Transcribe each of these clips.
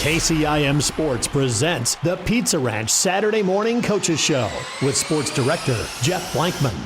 KCIM Sports presents the Pizza Ranch Saturday Morning Coaches Show with Sports Director Jeff Blankman.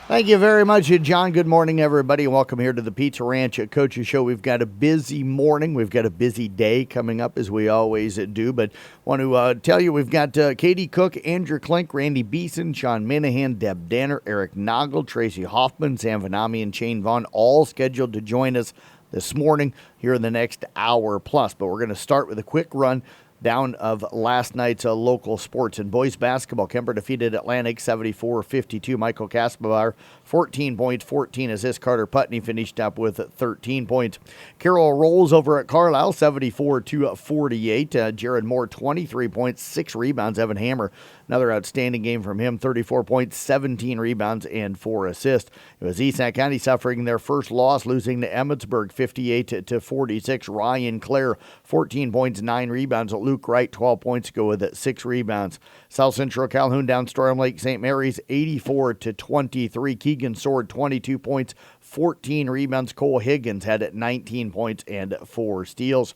Thank you very much, John. Good morning, everybody, and welcome here to the Pizza Ranch Coaches Show. We've got a busy morning. We've got a busy day coming up, as we always do, but want to tell you we've got Katie Cook, Andrew Klink, Randy Beeson, Sean Minahan, Deb Danner, Eric Noggle, Tracy Hoffman, Sam Vanami, and Shane Vaughn, all scheduled to join us this morning here in the next hour plus. But we're going to start with a quick run down of last night's local sports. In boys basketball, Kemper defeated Atlantic 74-52. Michael Kaspavar, 14 points, 14 assists. Carter Putney finished up with 13 points. Carroll rolls over at Carlisle, 74-48. Jared Moore, 23 points, 6 rebounds. Evan Hammer, another outstanding game from him, 34 points, 17 rebounds, and 4 assists. It was Esack County suffering their first loss, losing to Emmetsburg 58-46. Ryan Clare, 14 points, 9 rebounds. Luke Wright, 12 points, go with 6 rebounds. South Central Calhoun down Storm Lake St. Mary's 84-23. Keegan Sword, 22 points, 14 rebounds. Cole Higgins had 19 points and 4 steals.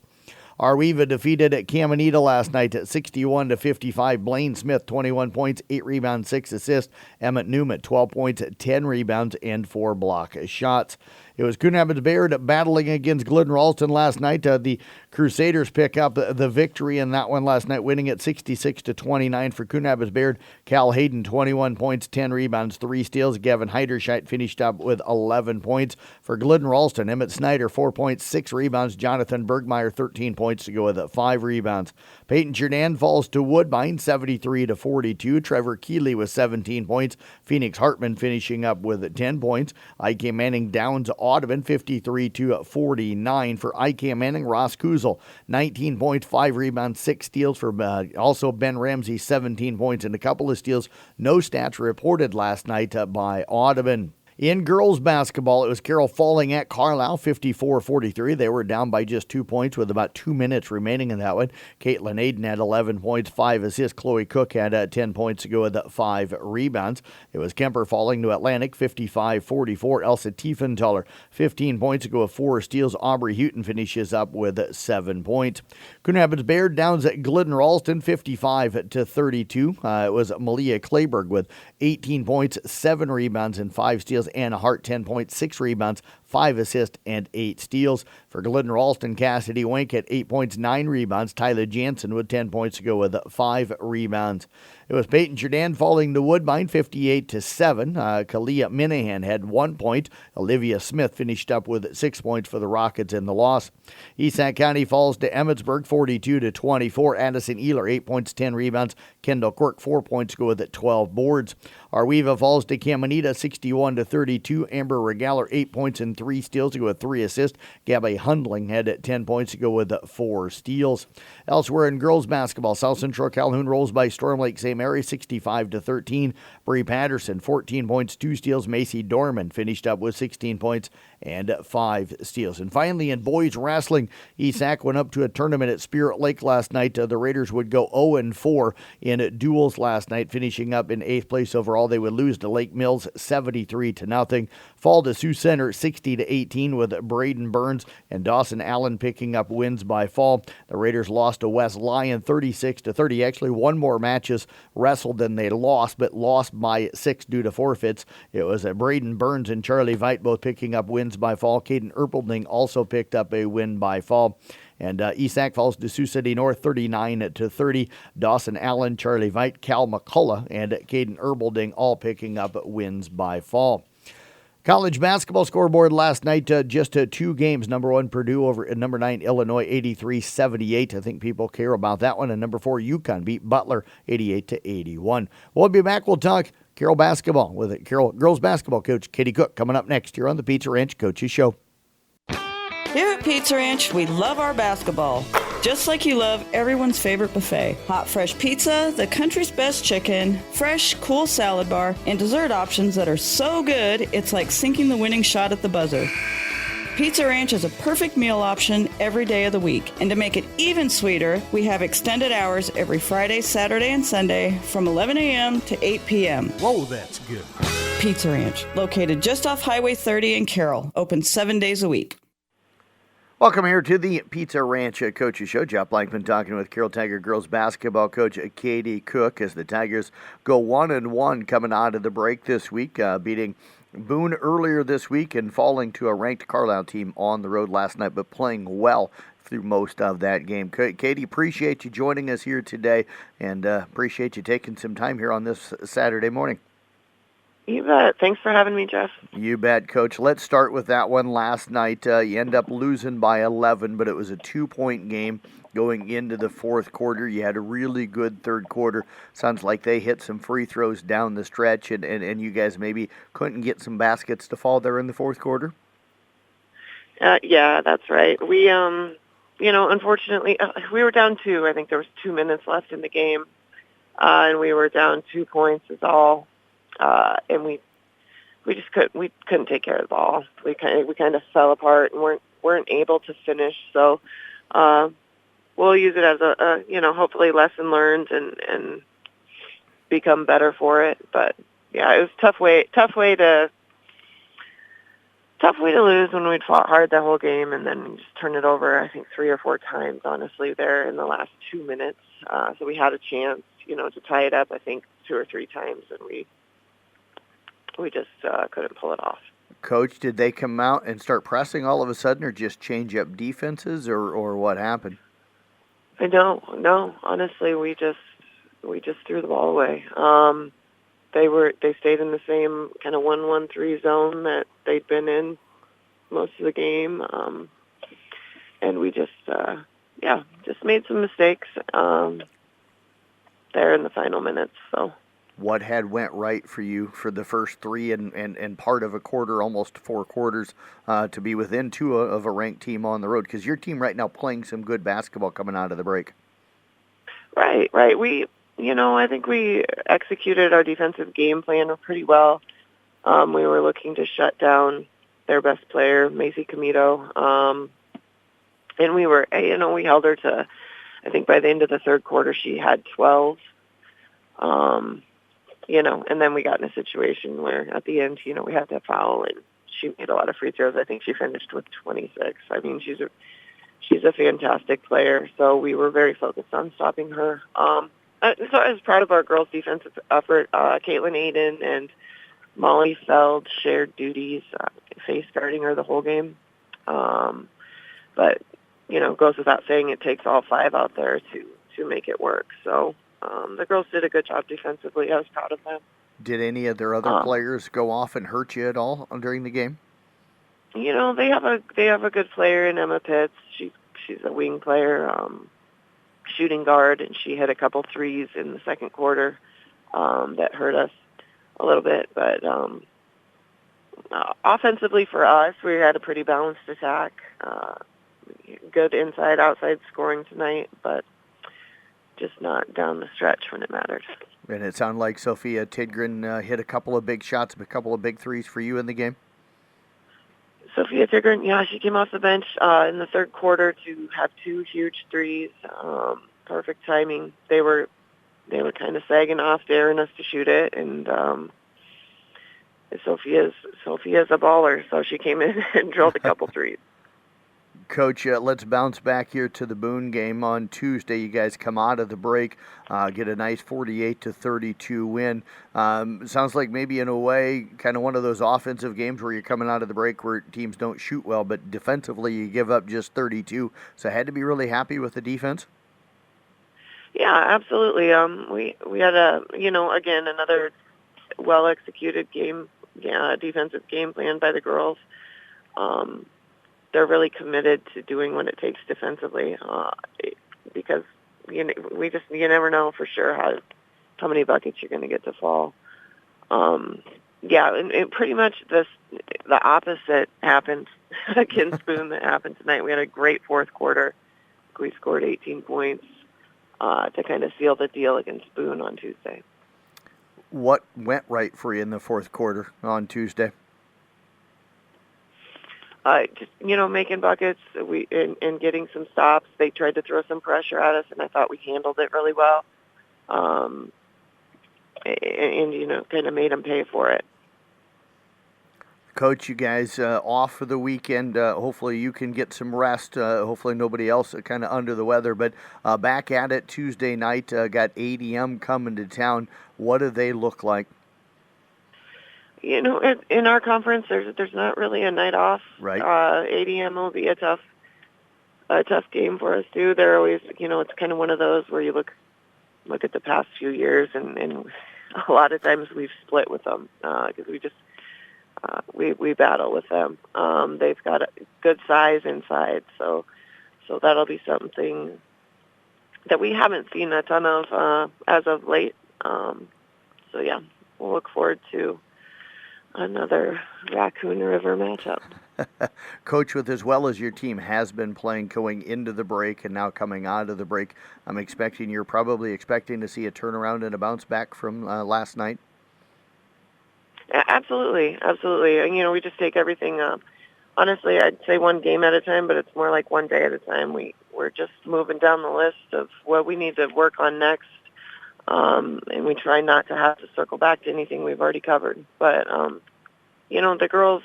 Arweva defeated at Caminita last night at 61-55. Blaine Smith, 21 points, 8 rebounds, 6 assists. Emmett Newman, 12 points, 10 rebounds, and 4 block shots. It was Coon Rapids Bayard battling against Glidden Ralston last night. The Crusaders pick up the victory in that one last night, winning at 66-29 for Coon Rapids Bayard. Cal Hayden, 21 points, 10 rebounds, 3 steals. Gavin Heiderscheit finished up with 11 points. For Glidden Ralston, Emmett Snyder, 4 points, 6 rebounds. Jonathan Bergmeyer, 13 points to go with 5 rebounds. Peyton Jordan falls to Woodbine, 73-42. Trevor Keeley with 17 points. Phoenix Hartman finishing up with 10 points. IK Manning Downs Audubon, 53-49 for IK Manning. Ross Kuzel, 19 points, 5 rebounds, 6 steals for also Ben Ramsey, 17 points and a couple of steals. No stats reported last night by Audubon. In girls basketball, it was Carroll falling at Carlisle, 54-43. They were down by just 2 points with about 2 minutes remaining in that one. Caitlin Aiden had 11 points, 5 assists. Chloe Cook had 10 points to go with 5 rebounds. It was Kemper falling to Atlantic, 55-44. Elsa Tiefenthaler, 15 points to go with 4 steals. Aubrey Houghton finishes up with 7 points. Coon Rapids Bayard downs at Glidden Ralston, 55-32. It was Malia Clayberg with 18 points, 7 rebounds, and 5 steals. Anna Hart, 10 points, 6 rebounds, 5 assists, and 8 steals. For Glidden Ralston, Cassidy Wink at 8 points, 9 rebounds. Tyler Jansen with 10 points to go with 5 rebounds. It was Peyton Jordan falling to Woodbine, 58-7. Kalia Minahan had 1 point. Olivia Smith finished up with 6 points for the Rockets in the loss. Esack County falls to Emmetsburg, 42-24. Addison Ealer, 8 points, 10 rebounds. Kendall Quirk, 4 points, go with 12 boards. Arweva falls to Caminita, 61-32. Amber Regaler, 8 points and 3 steals to go with 3 assists. Gabby Hundling had 10 points to go with 4 steals. Elsewhere in girls basketball, South Central Calhoun rolls by Storm Lake St. Mary, 65-13. Bree Patterson, 14 points, 2 steals. Macy Dorman finished up with 16 points and 5 steals. And finally, in boys wrestling, Esack went up to a tournament at Spirit Lake last night. The Raiders would go 0-4 in duels last night, finishing up in 8th place overall. They would lose to Lake Mills 73-0. Fall to Sioux Center 60-18 with Braden Burns and Dawson Allen picking up wins by fall. The Raiders lost to West Lyon 36-30. Actually, one more matches wrestled than they lost, but lost by 6 due to forfeits. It was Braden Burns and Charlie Veit both picking up wins by fall. Caden Erpelding also picked up a win by fall. And Esack falls to Sioux City North 39-30. Dawson Allen, Charlie Veit, Cal McCullough, and Caden Erpelding all picking up wins by fall. College basketball scoreboard last night, just 2 games. Number 1, Purdue over at number 9, Illinois, 83-78. I think people care about that one. And number 4, UConn beat Butler, 88-81. We'll be back. We'll talk Carroll basketball with Carroll girls basketball coach Katie Cook coming up next here on the Pizza Ranch Coaches Show. Here at Pizza Ranch, we love our basketball, just like you love everyone's favorite buffet. Hot, fresh pizza, the country's best chicken, fresh, cool salad bar, and dessert options that are so good, it's like sinking the winning shot at the buzzer. Pizza Ranch is a perfect meal option every day of the week. And to make it even sweeter, we have extended hours every Friday, Saturday, and Sunday from 11 a.m. to 8 p.m. Whoa, that's good. Pizza Ranch, located just off Highway 30 in Carroll, open 7 days a week. Welcome here to the Pizza Ranch Coaches Show. Jeff Blankman talking with Carroll Tiger girls basketball coach Katie Cook as the Tigers go 1-1 coming out of the break this week, beating Boone earlier this week and falling to a ranked Carlisle team on the road last night, but playing well through most of that game. Katie, appreciate you joining us here today and appreciate you taking some time here on this Saturday morning. You bet. Thanks for having me, Jeff. You bet, Coach. Let's start with that one last night. You end up losing by 11, but it was a 2-point game going into the fourth quarter. You had a really good third quarter. Sounds like they hit some free throws down the stretch, and you guys maybe couldn't get some baskets to fall there in the fourth quarter? Yeah, that's right. We, unfortunately, we were down 2. I think there was 2 minutes left in the game, and we were down 2 points is all. And we just couldn't take care of the ball. We kind of fell apart and weren't able to finish. So we'll use it as a hopefully lesson learned and become better for it. But yeah, it was a tough way to lose when we'd fought hard the whole game and then just turn it over. I think 3 or 4 times, honestly, there in the last 2 minutes. So we had a chance, to tie it up. I think 2 or 3 times, and we just couldn't pull it off. Coach, did they come out and start pressing all of a sudden or just change up defenses or what happened? I don't know. Honestly, we just threw the ball away. They stayed in the same kind of 1-1-3 zone that they'd been in most of the game. And we just made some mistakes there in the final minutes, so. What had went right for you for the first 3 and part of a quarter, almost 4 quarters, to be within 2 of a ranked team on the road? Because your team right now playing some good basketball coming out of the break. Right. We, I think we executed our defensive game plan pretty well. We were looking to shut down their best player, Macy Comito. And we were, we held her to, I think by the end of the third quarter, she had 12. And then we got in a situation where at the end, we had to foul, and she made a lot of free throws. I think she finished with 26. I mean, she's a fantastic player, so we were very focused on stopping her. So I was proud of our girls' defensive effort. Caitlin Aiden and Molly Feld shared duties, face guarding her the whole game. But, goes without saying it takes all 5 out there to make it work. So the girls did a good job defensively. I was proud of them. Did any of their other players go off and hurt you at all during the game? They have a good player in Emma Pitts. She's a wing player, shooting guard, and she hit a couple threes in the second quarter that hurt us a little bit. But offensively for us, we had a pretty balanced attack. Good inside, outside scoring tonight, but just not down the stretch when it mattered. And it sounded like Sophia Tidgren hit a couple of big shots, a couple of big threes for you in the game? Sophia Tidgren, yeah, she came off the bench in the third quarter to have 2 huge threes. Perfect timing. They were kind of sagging off, daring us to shoot it, and Sophia's a baller, so she came in and drilled a couple threes. Coach, let's bounce back here to the Boone game on Tuesday. You guys come out of the break, get a nice 48-32 win. Sounds like maybe in a way kind of one of those offensive games where you're coming out of the break where teams don't shoot well, but defensively you give up just 32. So I had to be really happy with the defense. Yeah, absolutely. We had again another well-executed game, defensive game plan by the girls. They're really committed to doing what it takes defensively because you never know for sure how many buckets you're going to get to fall. And pretty much the opposite happened against Boone that happened tonight. We had a great fourth quarter. We scored 18 points to kind of seal the deal against Boone on Tuesday. What went right for you in the fourth quarter on Tuesday? Just making buckets and getting some stops. They tried to throw some pressure at us, and I thought we handled it really well. And kind of made them pay for it. Coach, you guys off for the weekend. Hopefully you can get some rest. Hopefully nobody else kind of under the weather. But back at it Tuesday night, got ADM coming to town. What do they look like? You know, in our conference, there's not really a night off. Right. ADM will be a tough game for us too. They're always, it's kind of one of those where you look at the past few years, and a lot of times we've split with them because we just we battle with them. They've got a good size inside, so that'll be something that we haven't seen a ton of as of late. So yeah, we'll look forward to another Raccoon River matchup. Coach, with as well as your team has been playing going into the break and now coming out of the break, you're probably expecting to see a turnaround and a bounce back from last night. Absolutely. And, we just take everything up. Honestly, I'd say one game at a time, but it's more like one day at a time. We're just moving down the list of what we need to work on next. And we try not to have to circle back to anything we've already covered. But, the girls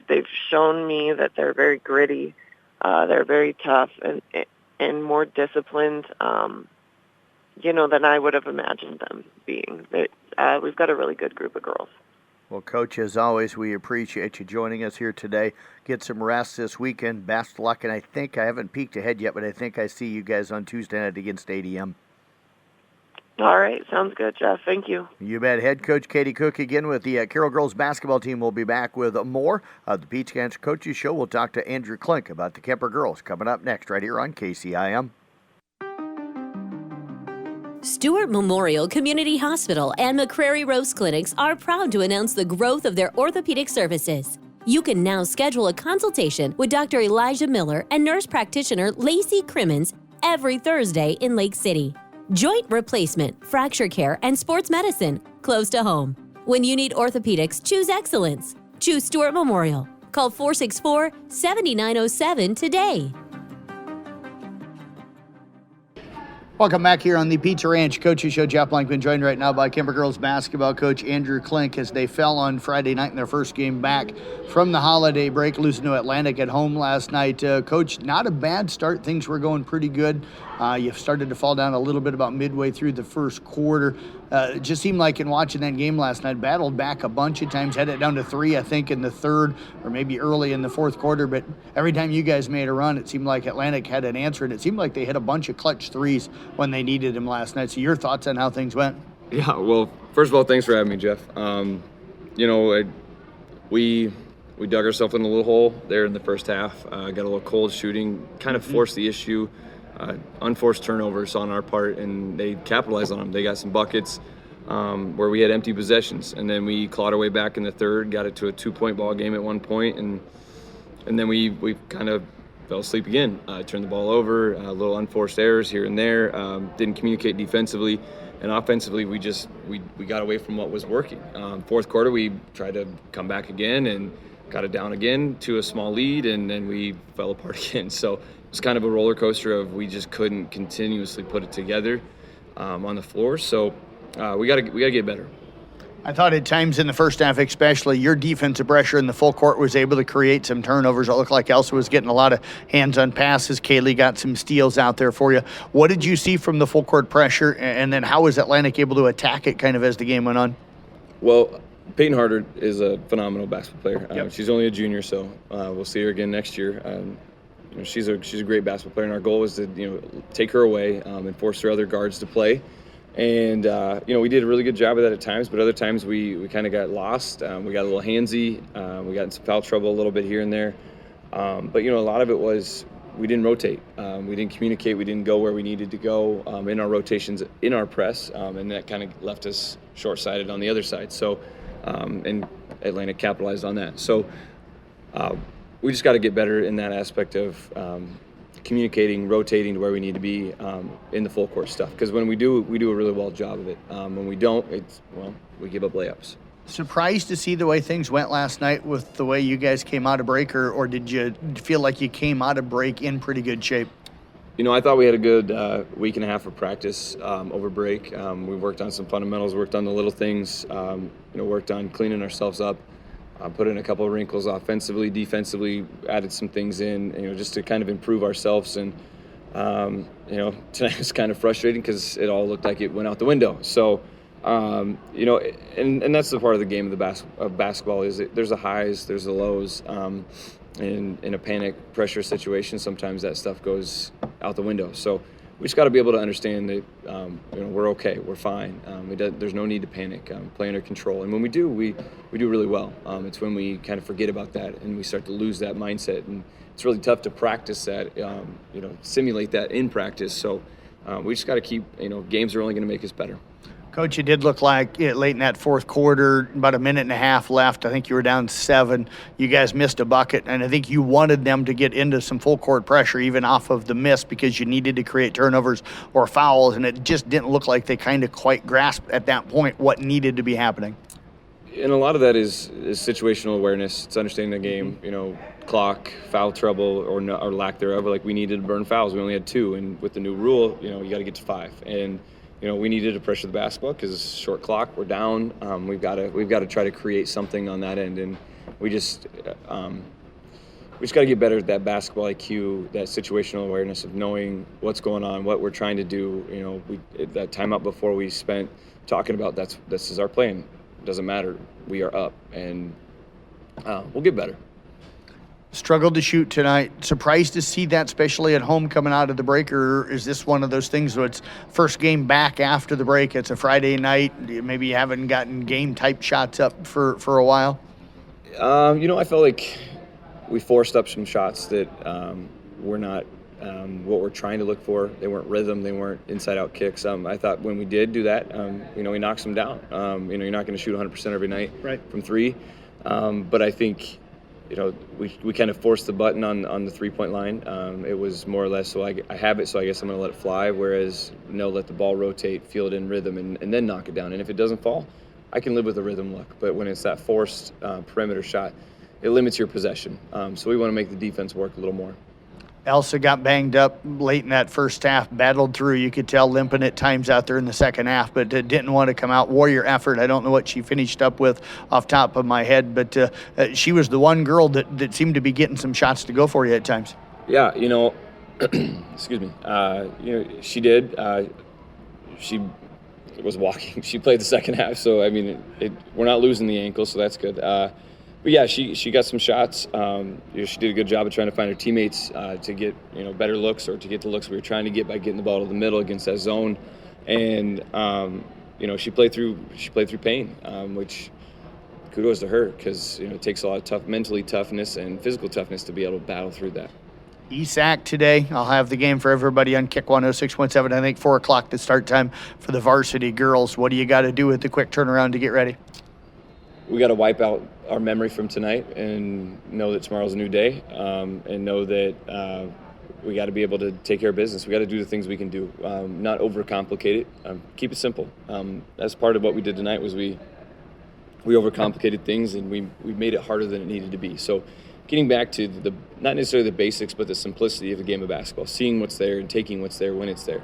they've shown me that they're very gritty. They're very tough and more disciplined, than I would have imagined them being. We've got a really good group of girls. Well, Coach, as always, we appreciate you joining us here today. Get some rest this weekend. Best luck. And I haven't peeked ahead yet, but I think I see you guys on Tuesday night against ADM. All right. Sounds good, Jeff. Thank you. You bet. Head coach Katie Cook again with the Carroll girls basketball team. Will be back with more of the Peach Ranch Coaches Show. We'll talk to Andrew Klink about the Kemper girls coming up next right here on KCIM. Stewart Memorial Community Hospital and McCrary Rose Clinics are proud to announce the growth of their orthopedic services. You can now schedule a consultation with Dr. Elijah Miller and nurse practitioner Lacey Crimmins every Thursday in Lake City. Joint replacement, fracture care, and sports medicine close to home. When you need orthopedics, choose excellence. Choose Stewart Memorial. Call 464-7907 today. Welcome back here on the Pizza Ranch Coaches Show. Jeff Blankman joined right now by Kemper girls basketball coach Andrew Klink as they fell on Friday night in their first game back from the holiday break, losing to Atlantic at home last night. Coach, not a bad start. Things were going pretty good. You started to fall down a little bit about midway through the first quarter. It just seemed like in watching that game last night, battled back a bunch of times, had it down to 3, I think, in the third or maybe early in the fourth quarter. But every time you guys made a run, it seemed like Atlantic had an answer, and it seemed like they hit a bunch of clutch threes when they needed them last night. So your thoughts on how things went? Yeah, well, first of all, thanks for having me, Jeff. We dug ourselves in a little hole there in the first half. Got a little cold shooting, kind of forced the issue. Unforced turnovers on our part, and they capitalized on them. They got some buckets where we had empty possessions, and then we clawed our way back in the third, got it to a 2-point ball game at one point, and then we kind of fell asleep again. Turned the ball over, little unforced errors here and there, didn't communicate defensively, and offensively we got away from what was working. Fourth quarter we tried to come back again and got it down again to a small lead, and then we fell apart again. So it's kind of a roller coaster of we just couldn't continuously put it together on the floor. So we gotta get better. I thought at times in the first half especially, your defensive pressure in the full court was able to create some turnovers. It looked like Elsa was getting a lot of hands-on passes. Kaylee got some steals out there for you. What did you see from the full court pressure, and then how was Atlantic able to attack it kind of as the game went on? Well, Peyton Harder is a phenomenal basketball player. Yep. She's only a junior, so we'll see her again next year. She's a great basketball player, and our goal is to take her away and force her other guards to play. And we did a really good job of that at times, but other times we kind of got lost. We got a little handsy. We got in some foul trouble a little bit here and there. But a lot of it was we didn't rotate. We didn't communicate. We didn't go where we needed to go in our rotations, in our press, and that kind of left us short-sighted on the other side. So, and Atlantic capitalized on that. So we just got to get better in that aspect of communicating, rotating to where we need to be in the full court stuff. Because when we do a really well job of it. When we don't, we give up layups. Surprised to see the way things went last night with the way you guys came out of break, or did you feel like you came out of break in pretty good shape? I thought we had a good week and a half of practice over break. We worked on some fundamentals, worked on the little things, worked on cleaning ourselves up. put in a couple of wrinkles offensively, defensively, added some things in, just to kind of improve ourselves. And, tonight was kind of frustrating because it all looked like it went out the window. So, and that's the part of the game of basketball is there's the highs, there's the lows. In a panic pressure situation, sometimes that stuff goes out the window. So we just got to be able to understand that, we're okay, we're fine. There's no need to panic, play under control. And when we do, we do really well. It's when we kind of forget about that and we start to lose that mindset. And it's really tough to practice that, simulate that in practice. So we just got to keep, games are only going to make us better. Coach, it did look like late in that fourth quarter, about a minute and a half left. I think you were down 7. You guys missed a bucket, and I think you wanted them to get into some full court pressure even off of the miss because you needed to create turnovers or fouls, and it just didn't look like they kind of quite grasped at that point what needed to be happening. And a lot of that is situational awareness. It's understanding the game, clock, foul trouble, or lack thereof. Like we needed to burn fouls. We only had 2, and with the new rule, you got to get to 5. And we needed to pressure the basketball because it's short clock. We're down. We've got to try to create something on that end, and we just got to get better at that basketball IQ, that situational awareness of knowing what's going on, what we're trying to do. That timeout before we spent talking about this is our plan. It doesn't matter. We are up, and we'll get better. Struggled to shoot tonight. Surprised to see that, especially at home coming out of the break, or is this one of those things where it's first game back after the break? It's a Friday night. Maybe you haven't gotten game-type shots up for a while? I felt like we forced up some shots that were not what we're trying to look for. They weren't rhythm. They weren't inside-out kicks. I thought when we did do that, we knocked some down. You're not going to shoot 100% every night from 3. But I think we kind of forced the button on the three-point line. It was more or less, so I have it, so I guess I'm going to let it fly, whereas, let the ball rotate, feel it in rhythm, and then knock it down. And if it doesn't fall, I can live with a rhythm look. But when it's that forced perimeter shot, it limits your possession. So we want to make the defense work a little more. Elsa got banged up late in that first half, battled through. You could tell limping at times out there in the second half, but didn't want to come out. Warrior effort. I don't know what she finished up with off top of my head, but she was the one girl that seemed to be getting some shots to go for you at times. Yeah, excuse me. She did. She was walking. She played the second half, so, we're not losing the ankle, so that's good. But yeah, she got some shots. She did a good job of trying to find her teammates to get better looks, or to get the looks we were trying to get by getting the ball to the middle against that zone. And she played through pain, which kudos to her, because it takes a lot of mentally toughness and physical toughness to be able to battle through that. ESAC today. I'll have the game for everybody on Kick 106.7. I think 4 o'clock the start time for the varsity girls. What do you got to do with the quick turnaround to get ready? We got to wipe out our memory from tonight and know that tomorrow's a new day, and know that we got to be able to take care of business. We got to do the things we can do, not overcomplicate it. Keep it simple. That's part of what we did tonight. Was we overcomplicated things, and we made it harder than it needed to be. So getting back to not necessarily the basics, but the simplicity of the game of basketball, seeing what's there and taking what's there when it's there.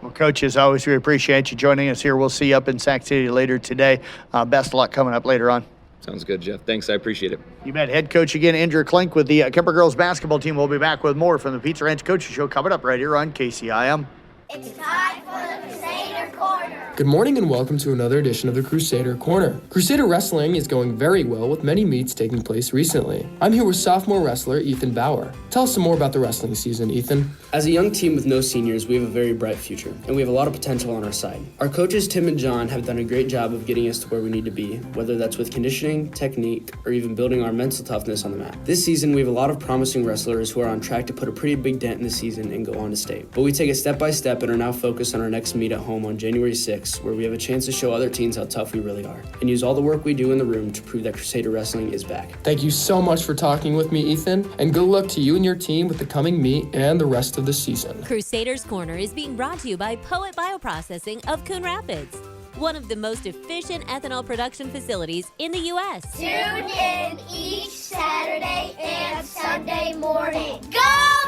Well, Coach, as always, we appreciate you joining us here. We'll see you up in Sac City later today. Best of luck coming up later on. Sounds good, Jeff. Thanks. I appreciate it. You bet. Head coach again, Andrew Klink with the Kemper girls basketball team. We'll be back with more from the Pizza Ranch Coaches Show coming up right here on KCIM. It's time for the Crusader Corner. Good morning and welcome to another edition of the Crusader Corner. Crusader Wrestling is going very well with many meets taking place recently. I'm here with sophomore wrestler Ethan Bauer. Tell us some more about the wrestling season, Ethan. As a young team with no seniors, we have a very bright future, and we have a lot of potential on our side. Our coaches, Tim and John, have done a great job of getting us to where we need to be, whether that's with conditioning, technique, or even building our mental toughness on the mat. This season, we have a lot of promising wrestlers who are on track to put a pretty big dent in the season and go on to state. But we take it step by step and are now focused on our next meet at home on January 6th, where we have a chance to show other teams how tough we really are, and use all the work we do in the room to prove that Crusader Wrestling is back. Thank you so much for talking with me, Ethan, and good luck to you and your team with the coming meet and the rest of the season. Crusaders Corner is being brought to you by Poet Bioprocessing of Coon Rapids, one of the most efficient ethanol production facilities in the U.S. Tune in each Saturday and Sunday morning. Go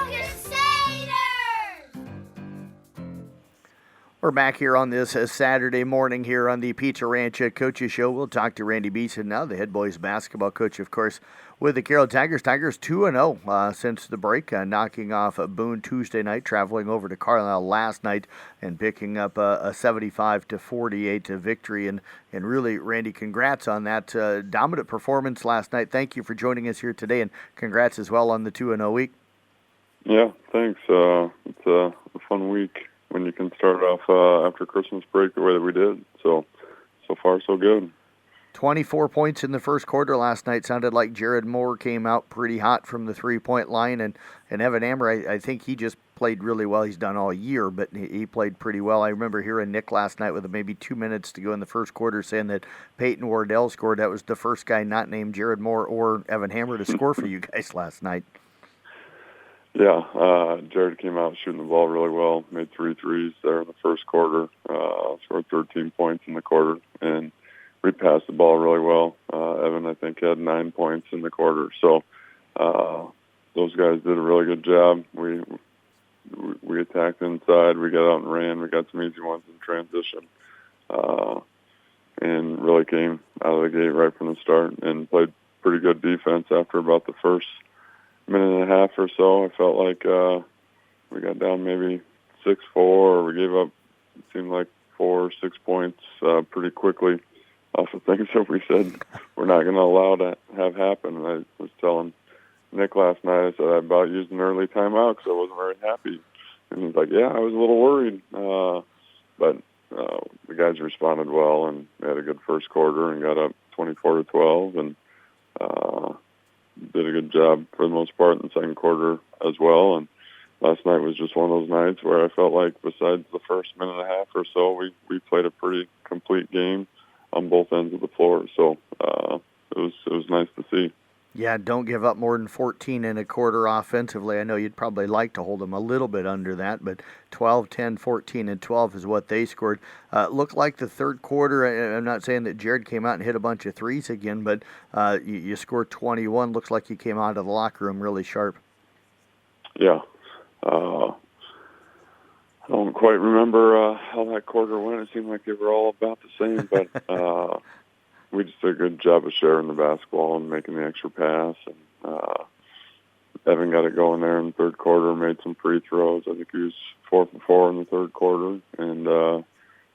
Crusaders! We're back here on this Saturday morning here on the Pizza Ranch Coaches Show. We'll talk to Randy Beeson now, the head boys basketball coach, of course, with the Carroll Tigers. Tigers 2-0 since the break, knocking off Boone Tuesday night, traveling over to Carlisle last night and picking up a 75-48 victory. And really, Randy, congrats on that dominant performance last night. Thank you for joining us here today, and congrats as well on the 2-0 week. Yeah, thanks. It's a fun week when you can start off after Christmas break the way that we did. So far, so good. 24 points in the first quarter last night. Sounded like Jared Moore came out pretty hot from the three-point line. And Evan Hammer, I think he just played really well. He's done all year, but he played pretty well. I remember hearing Nick last night with maybe 2 minutes to go in the first quarter saying that Peyton Wardell scored. That was the first guy not named Jared Moore or Evan Hammer to score for you guys last night. Yeah, Jared came out shooting the ball really well, made 3 threes there in the first quarter, scored 13 points in the quarter, and we passed the ball really well. Evan, I think, had 9 points in the quarter. So those guys did a really good job. We attacked inside. We got out and ran. We got some easy ones in transition, and really came out of the gate right from the start and played pretty good defense after about the first minute and a half or so. I felt like we got down maybe 6-4, or we gave up, it seemed like 4 or 6 points pretty quickly off of things that we said we're not going to allow to have happen. And I was telling Nick last night, I said I about used an early timeout because I wasn't very happy. And he's like, yeah, I was a little worried. But the guys responded well, and they had a good first quarter and got up 24-12, and did a good job for the most part in the second quarter as well. And last night was just one of those nights where I felt like besides the first minute and a half or so, we played a pretty complete game on both ends of the floor. So it was nice to see. Yeah, don't give up more than 14 in a quarter offensively. I know you'd probably like to hold them a little bit under that, but 12, 10, 14, and 12 is what they scored. Looked like the third quarter, I'm not saying that Jared came out and hit a bunch of threes again, but you scored 21. Looks like you came out of the locker room really sharp. Yeah. I don't quite remember how that quarter went. It seemed like they were all about the same, but we just did a good job of sharing the basketball and making the extra pass. And Evan got it going there in the third quarter, made some free throws. I think he was 4 for 4 in the third quarter. And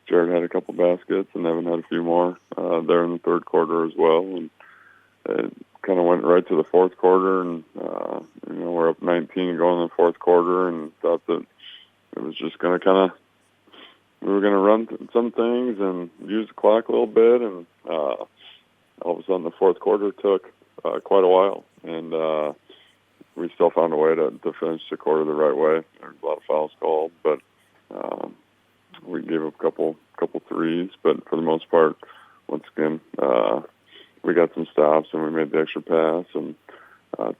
Jared had a couple baskets, and Evan had a few more there in the third quarter as well. And it kind of went right to the fourth quarter, and we're up 19 going in the fourth quarter, and thought that it was just going to we were going to run some things and use the clock a little bit, and all of a sudden the fourth quarter took quite a while, and we still found a way to finish the quarter the right way. There was a lot of fouls called, but we gave up a couple threes, but for the most part, once again, we got some stops and we made the extra pass and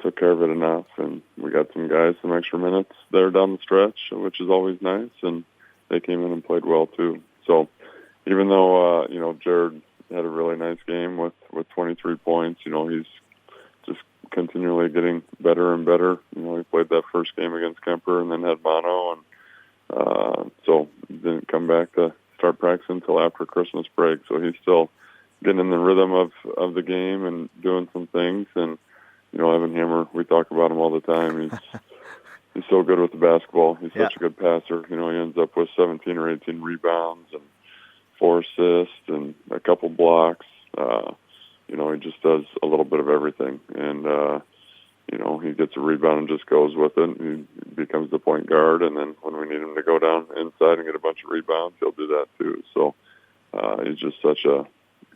took care of it enough, and we got some guys some extra minutes there down the stretch, which is always nice, and they came in and played well too. So even though Jared had a really nice game with 23 points, he's just continually getting better and better. He played that first game against Kemper and then had mono, and so didn't come back to start practicing until after Christmas break. So he's still getting in the rhythm of the game and doing some things. And Evan Hammer, we talk about him all the time. He's so good with the basketball. He's such a good passer. He ends up with 17 or 18 rebounds and 4 assists and a couple blocks. He just does a little bit of everything. And, he gets a rebound and just goes with it. He becomes the point guard. And then when we need him to go down inside and get a bunch of rebounds, he'll do that too. So he's just such a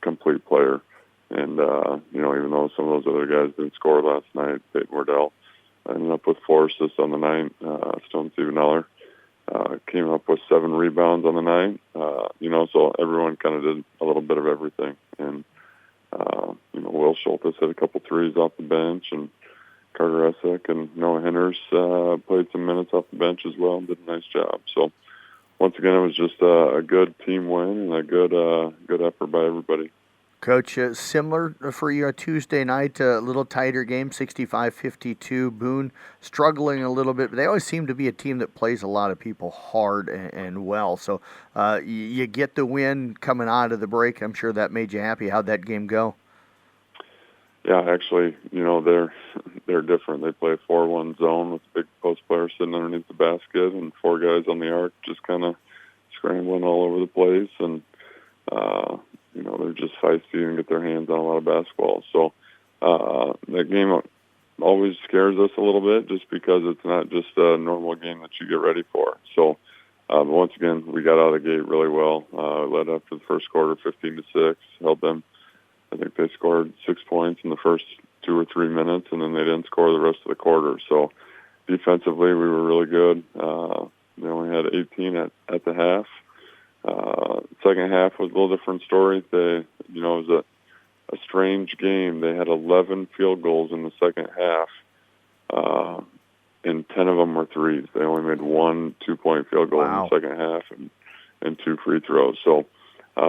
complete player. And, even though some of those other guys didn't score last night, Peyton Wardell ended up with 4 assists on the night. Stone Steveneller came up with 7 rebounds on the night. So everyone kind of did a little bit of everything. And, Will Schultes had a couple threes off the bench, and Carter Essick and Noah Henners played some minutes off the bench as well and did a nice job. So once again, it was just a good team win and a good effort by everybody. Coach, similar for you Tuesday night, a little tighter game, 65-52. Boone struggling a little bit, but they always seem to be a team that plays a lot of people hard and well. So you get the win coming out of the break. I'm sure that made you happy. How'd that game go? Yeah, actually, they're different. They play a 4-1 zone with a big post player sitting underneath the basket and 4 guys on the arc just kind of scrambling all over the place. And they're just feisty and get their hands on a lot of basketball. So that game always scares us a little bit just because it's not just a normal game that you get ready for. So once again, we got out of the gate really well. Led after the first quarter 15-6, held them. I think they scored 6 points in the first 2 or 3 minutes, and then they didn't score the rest of the quarter. So defensively, we were really good. They only had 18 at the half. Second half was a little different story. It was a strange game. They had 11 field goals in the second half, and 10 of them were threes. They only made 1 2-point field goal in the second half and 2 free throws. So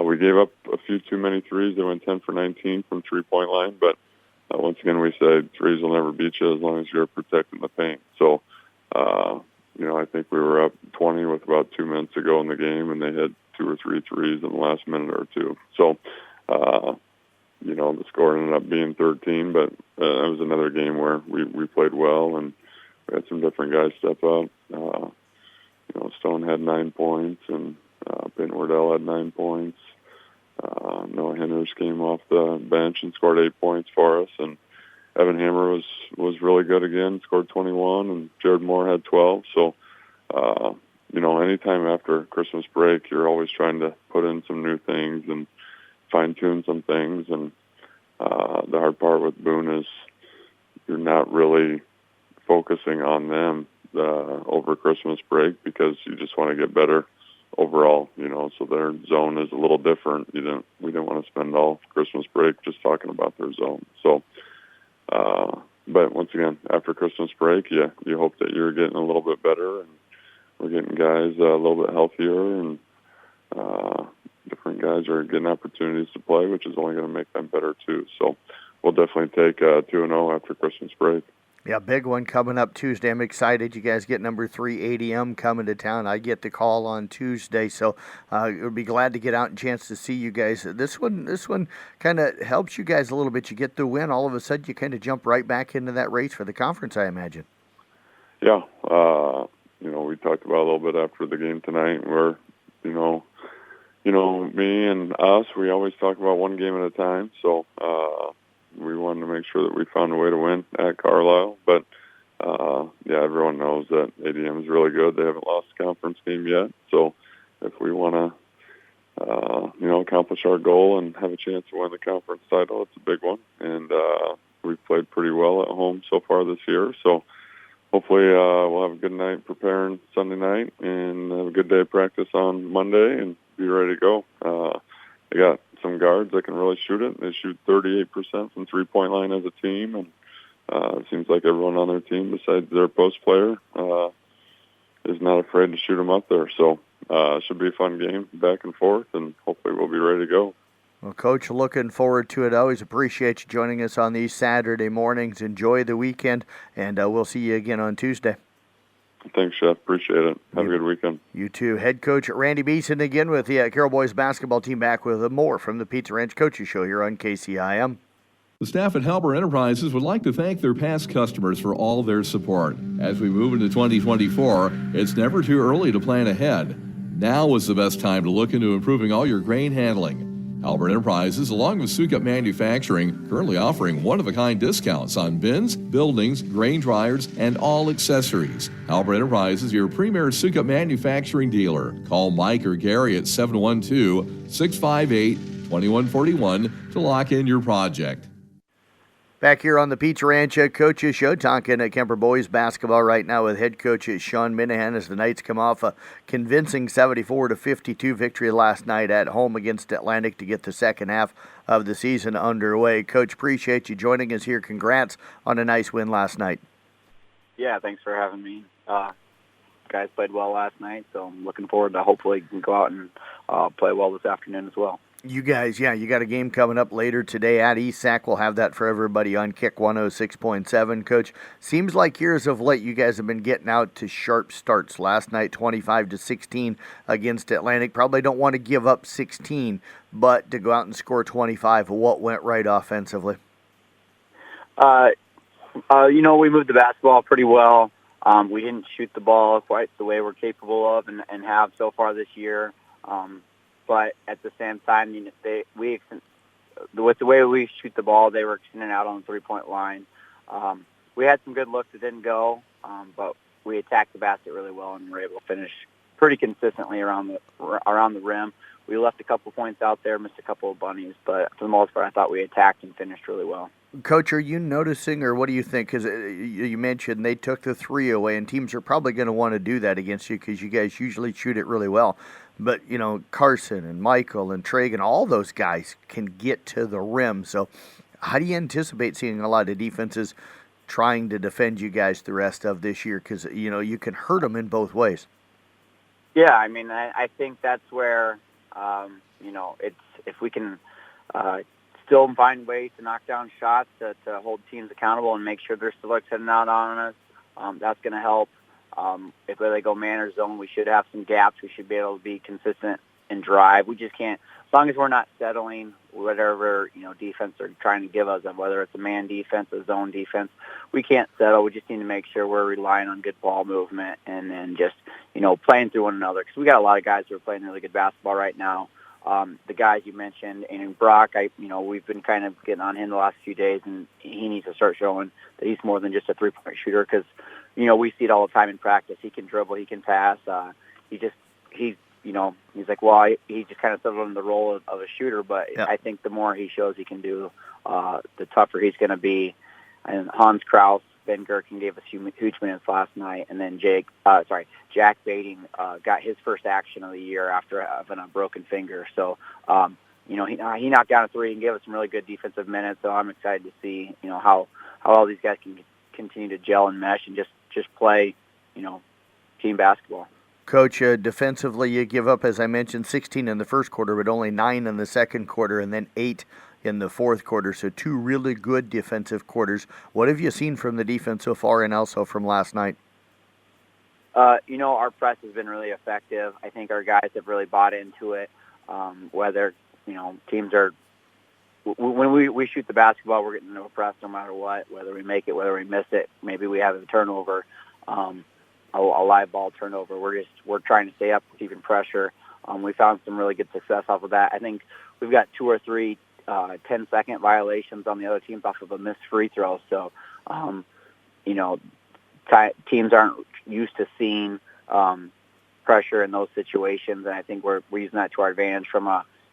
we gave up a few too many threes. They went 10 for 19 from 3-point line, but once again, we said threes will never beat you as long as you're protecting the paint. So, I think we were up 20 with about 2 minutes to go in the game, and they had 2 or 3 threes in the last minute or two. So, the score ended up being 13, but it was another game where we played well, and we had some different guys step up. Stone had 9 points, and Peyton Wardell had 9 points. Noah Henners came off the bench and scored 8 points for us, and Evan Hammer was really good again, scored 21, and Jared Moore had 12. So, anytime after Christmas break, you're always trying to put in some new things and fine-tune some things. And the hard part with Boone is you're not really focusing on them over Christmas break because you just want to get better overall, so their zone is a little different. We didn't want to spend all Christmas break just talking about their zone. So, but once again, after Christmas break, you hope that you're getting a little bit better, and we're getting guys a little bit healthier, and different guys are getting opportunities to play, which is only going to make them better too. So we'll definitely take 2-0 after Christmas break. Yeah, big one coming up Tuesday. I'm excited. You guys get number 3 ADM coming to town. I get the call on Tuesday, so we'll be glad to get out and chance to see you guys. This one kind of helps you guys a little bit. You get the win, all of a sudden you kind of jump right back into that race for the conference, I imagine. Yeah, we talked about a little bit after the game tonight where, me and us, we always talk about one game at a time, so we wanted to make sure that we found a way to win at Carlisle. But, everyone knows that ADM is really good. They haven't lost a conference game yet. So if we want to, accomplish our goal and have a chance to win the conference title, it's a big one. And we've played pretty well at home so far this year. So hopefully we'll have a good night preparing Sunday night and have a good day of practice on Monday and be ready to go. They got some guards that can really shoot it. They shoot 38% from 3-point line as a team, and it seems like everyone on their team, besides their post player, is not afraid to shoot them up there. So it should be a fun game, back and forth, and hopefully we'll be ready to go. Well, Coach, looking forward to it. I always appreciate you joining us on these Saturday mornings. Enjoy the weekend, and we'll see you again on Tuesday. Thanks, Chef. Appreciate it. Have a good weekend. You too. Head coach Randy Beeson again with the Carroll Boys basketball team back with more from the Pizza Ranch Coaches Show here on KCIM. The staff at Halber Enterprises would like to thank their past customers for all their support. As we move into 2024, it's never too early to plan ahead. Now is the best time to look into improving all your grain handling. Halber Enterprises, along with Sukup Manufacturing, currently offering one-of-a-kind discounts on bins, buildings, grain dryers, and all accessories. Halber Enterprises, your premier Sukup Manufacturing dealer. Call Mike or Gary at 712-658-2141 to lock in your project. Back here on the Pizza Ranch Coaches Show, talking Kemper Boys basketball right now with head coach Sean Minahan as the Knights come off a convincing 74-52 victory last night at home against Atlantic to get the second half of the season underway. Coach, appreciate you joining us here. Congrats on a nice win last night. Yeah, thanks for having me. Guys played well last night, so I'm looking forward to hopefully go out and play well this afternoon as well. You guys, you got a game coming up later today at ESAC. We'll have that for everybody on Kick 106.7. Coach, seems like years of late you guys have been getting out to sharp starts. Last night, 25-16 against Atlantic. Probably don't want to give up 16, but to go out and score 25, what went right offensively? We moved the basketball pretty well. We didn't shoot the ball quite the way we're capable of and have so far this year. But at the same time, with the way we shoot the ball, they were extending out on the three-point line. We had some good looks that didn't go, but we attacked the basket really well and were able to finish pretty consistently around the rim. We left a couple points out there, missed a couple of bunnies, but for the most part, I thought we attacked and finished really well. Coach, are you noticing, or what do you think? Because you mentioned they took the three away, and teams are probably going to want to do that against you because you guys usually shoot it really well. But, Carson and Michael and Tragan, all those guys can get to the rim. So how do you anticipate seeing a lot of defenses trying to defend you guys the rest of this year? Because, you can hurt them in both ways. Yeah, I think that's where, it's if we can still find ways to knock down shots to hold teams accountable and make sure they're still extending out on us, that's going to help. If they go man or zone, we should have some gaps. We should be able to be consistent and drive. We just can't, as long as we're not settling whatever, defense they're trying to give us, whether it's a man defense, a zone defense, we can't settle. We just need to make sure we're relying on good ball movement and then just, playing through one another. Because we got a lot of guys who are playing really good basketball right now. The guys you mentioned, and Brock, we've been kind of getting on him the last few days, and he needs to start showing that he's more than just a three-point shooter because, we see it all the time in practice. He can dribble, he can pass. He's like, well, he just kind of settled in the role of a shooter, but yeah. I think the more he shows he can do, the tougher he's going to be. And Hans Kraus, Ben Gherkin gave us huge minutes last night, and then Jack Bading got his first action of the year after having a broken finger. So, he knocked down a three and gave us some really good defensive minutes. So I'm excited to see, how all these guys can continue to gel and mesh and just play, team basketball. Coach, defensively, you give up, as I mentioned, 16 in the first quarter, but only 9 in the second quarter, and then 8 in the fourth quarter. So 2 really good defensive quarters. What have you seen from the defense so far, and also from last night? Our press has been really effective. I think our guys have really bought into it. Whether teams are when we shoot the basketball, we're getting no press no matter what. Whether we make it, whether we miss it, maybe we have a turnover. A live ball turnover. We're trying to stay up with even pressure. We found some really good success off of that. I think we've got 2 or 3 10-second violations on the other teams off of a missed free throw. So, teams aren't used to seeing pressure in those situations, and I think we're using that to our advantage. From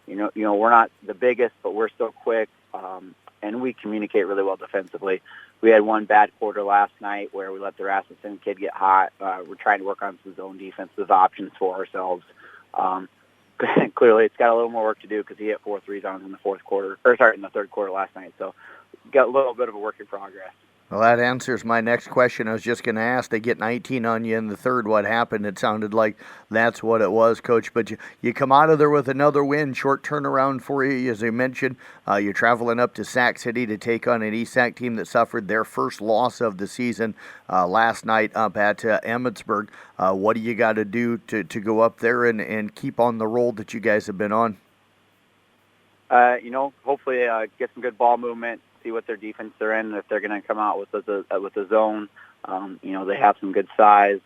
we're not the biggest, but we're still quick, and we communicate really well defensively. We had one bad quarter last night where we let the Rasmussen kid get hot. We're trying to work on some zone defensive options for ourselves. Clearly, it's got a little more work to do because he hit 4 threes on in the third quarter last night. So, got a little bit of a work in progress. Well, that answers my next question. I was just going to ask, they get 19 on you in the third. What happened? It sounded like that's what it was, Coach. But you come out of there with another win, short turnaround for you. As I mentioned, you're traveling up to Sac City to take on an ESAC team that suffered their first loss of the season last night up at Emmetsburg. What do you got to do to go up there and keep on the roll that you guys have been on? Hopefully get some good ball movement. See what their defense they're in. If they're going to come out with the zone, they have some good size,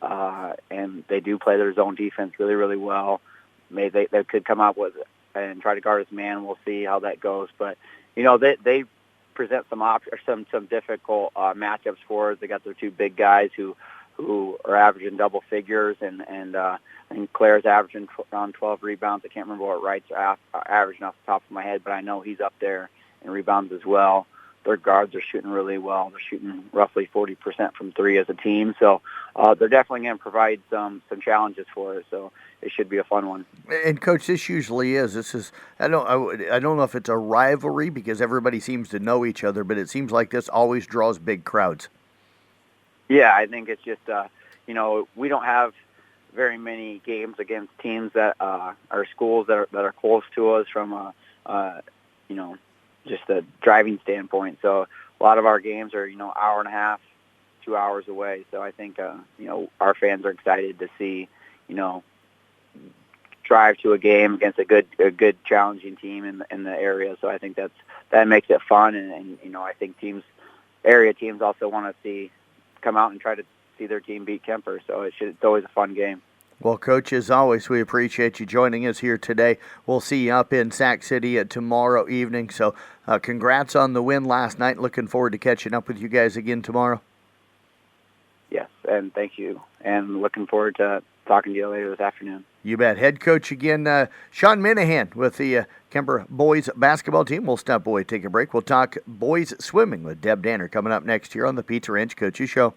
and they do play their zone defense really, really well. Maybe they could come out with and try to guard his man. We'll see how that goes. But they present some difficult matchups for us. They got their 2 big guys who are averaging double figures, and Claire's averaging around 12 rebounds. I can't remember what Wright's averaging off the top of my head, but I know he's up there and rebounds as well. Their guards are shooting really well. They're shooting roughly 40% from 3 as a team. So they're definitely going to provide some challenges for us. So it should be a fun one. And Coach, this usually is. This is I don't know if it's a rivalry because everybody seems to know each other, but it seems like this always draws big crowds. Yeah, I think it's just we don't have very many games against teams that are schools that are close to us from just a driving standpoint. So a lot of our games are hour and a half, 2 hours away. So I think our fans are excited to see drive to a game against a good challenging team in the area. So I think that makes it fun, and I think area teams also want to come out and try to see their team beat Kemper. So it's always a fun game. Well, Coach, as always, we appreciate you joining us here today. We'll see you up in Sac City tomorrow evening. So congrats on the win last night. Looking forward to catching up with you guys again tomorrow. Yes, and thank you. And looking forward to talking to you later this afternoon. You bet. Head coach again, Sean Minahan with the Kemper boys basketball team. We'll step away, take a break. We'll talk boys swimming with Deb Danner coming up next year on the Pizza Ranch Coaches Show.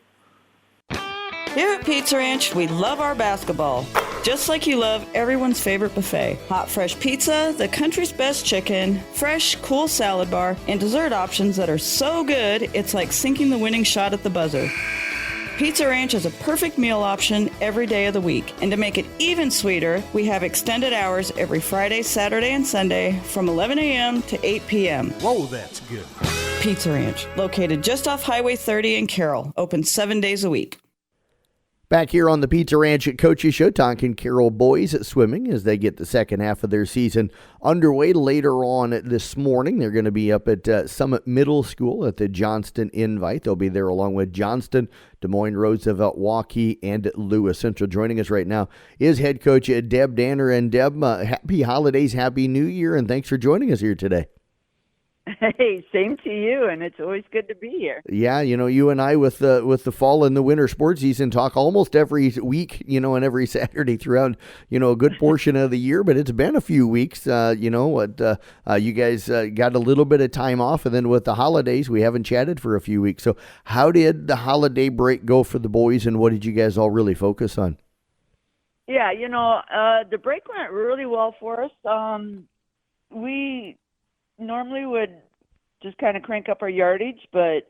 Here at Pizza Ranch, we love our basketball, just like you love everyone's favorite buffet. Hot, fresh pizza, the country's best chicken, fresh, cool salad bar, and dessert options that are so good, it's like sinking the winning shot at the buzzer. Pizza Ranch is a perfect meal option every day of the week. And to make it even sweeter, we have extended hours every Friday, Saturday, and Sunday from 11 a.m. to 8 p.m. Whoa, that's good. Pizza Ranch, located just off Highway 30 in Carroll, open 7 days a week. Back here on the Pizza Ranch at Coaches Show, talking Carroll boys swimming as they get the second half of their season underway later on this morning. They're going to be up at Summit Middle School at the Johnston Invite. They'll be there along with Johnston, Des Moines, Roosevelt, Waukee, and Lewis Central. Joining us right now is head coach Deb Danner. And Deb, happy holidays, happy New Year, and thanks for joining us here today. Hey, same to you, and it's always good to be here. Yeah, you and I with the fall and the winter sports season talk almost every week, and every Saturday throughout, a good portion of the year. But it's been a few weeks. You guys got a little bit of time off, and then with the holidays, we haven't chatted for a few weeks. So how did the holiday break go for the boys, and what did you guys all really focus on? Yeah, the break went really well for us. We normally would just kind of crank up our yardage, but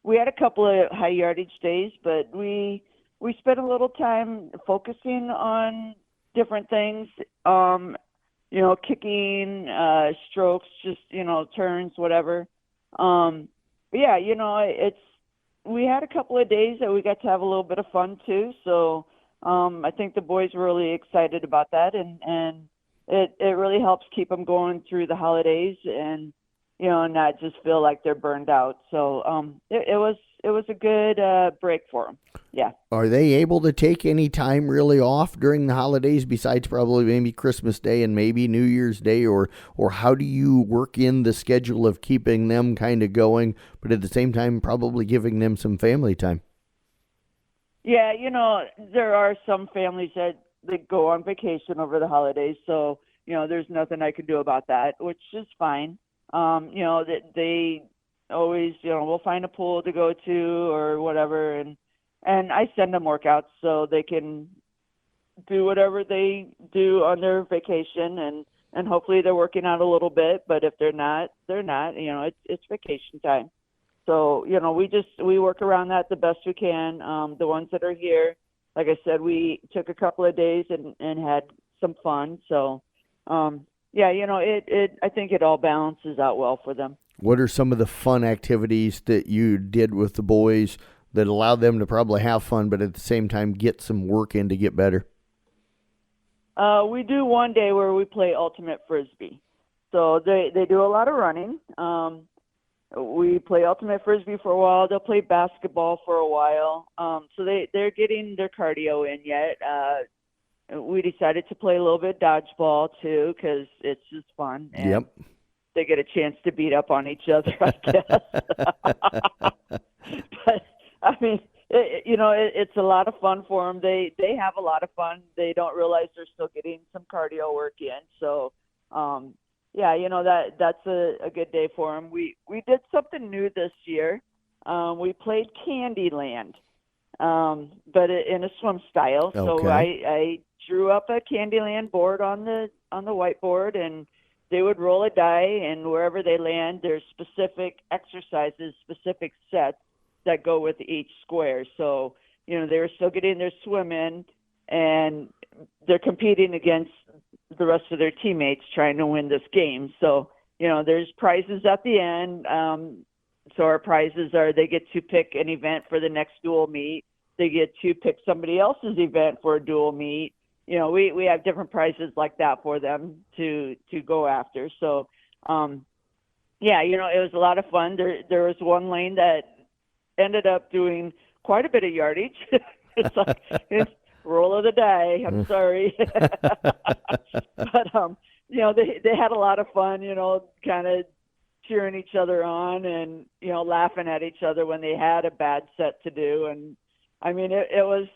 we had a couple of high yardage days, but we spent a little time focusing on different things, kicking, strokes, just, turns, whatever. We had a couple of days that we got to have a little bit of fun too. So I think the boys were really excited about that, and it really helps keep them going through the holidays and, not just feel like they're burned out. So it was a good break for them. Yeah. Are they able to take any time really off during the holidays besides probably maybe Christmas Day and maybe New Year's Day, or how do you work in the schedule of keeping them kind of going, but at the same time probably giving them some family time? Yeah, there are some families that go on vacation over the holidays, so there's nothing I can do about that, which is fine. That they always we'll find a pool to go to or whatever, and I send them workouts so they can do whatever they do on their vacation, and hopefully they're working out a little bit, but if they're not, they're not. It's vacation time. So, we work around that the best we can. The ones that are here, like I said, we took a couple of days and had some fun. So, I think it all balances out well for them. What are some of the fun activities that you did with the boys that allowed them to probably have fun, but at the same time get some work in to get better? We do one day where we play ultimate frisbee. So they do a lot of running. We play ultimate frisbee for a while. They'll play basketball for a while. So they're getting their cardio in yet. We decided to play a little bit dodgeball too because it's just fun. And yep. They get a chance to beat up on each other, I guess. But I mean, it's a lot of fun for them. They have a lot of fun. They don't realize they're still getting some cardio work in. So, that's a good day for them. We did something new this year. We played Candyland, but in a swim style. Okay. So I drew up a Candyland board on the whiteboard, and they would roll a die, and wherever they land, there's specific exercises, specific sets that go with each square. So, they were still getting their swim in, and they're competing against the rest of their teammates trying to win this game. So, there's prizes at the end. So our prizes are they get to pick an event for the next dual meet. They get to pick somebody else's event for a dual meet. We have different prizes like that for them to go after. So, it was a lot of fun. There was one lane that ended up doing quite a bit of yardage. It's like it's roll of the die. I'm sorry. But, they had a lot of fun, kind of cheering each other on and, laughing at each other when they had a bad set to do. And, I mean, it was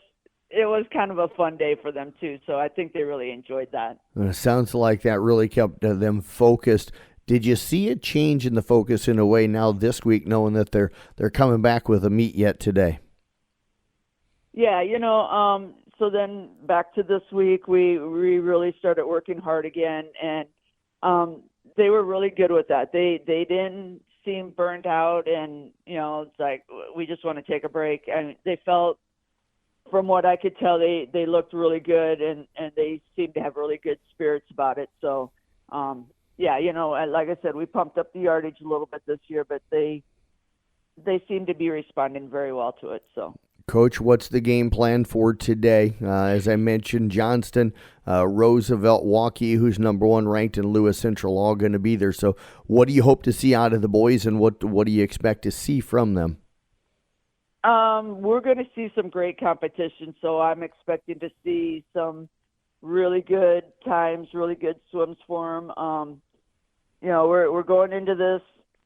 kind of a fun day for them, too. So I think they really enjoyed that. It sounds like that really kept them focused. Did you see a change in the focus in a way now this week, knowing that they're coming back with a meet yet today? Yeah, so then back to this week, we really started working hard again, and they were really good with that. They didn't seem burnt out, and, it's like we just want to take a break. And they felt, from what I could tell, they looked really good, and they seemed to have really good spirits about it. So, like I said, we pumped up the yardage a little bit this year, but they seem to be responding very well to it. So, Coach, what's the game plan for today? As I mentioned, Johnston, Roosevelt, Waukee, who's number 1 ranked, and Lewis Central all going to be there. So, what do you hope to see out of the boys, and what do you expect to see from them? We're going to see some great competition, so I'm expecting to see some really good times, really good swims for them. We're going into this.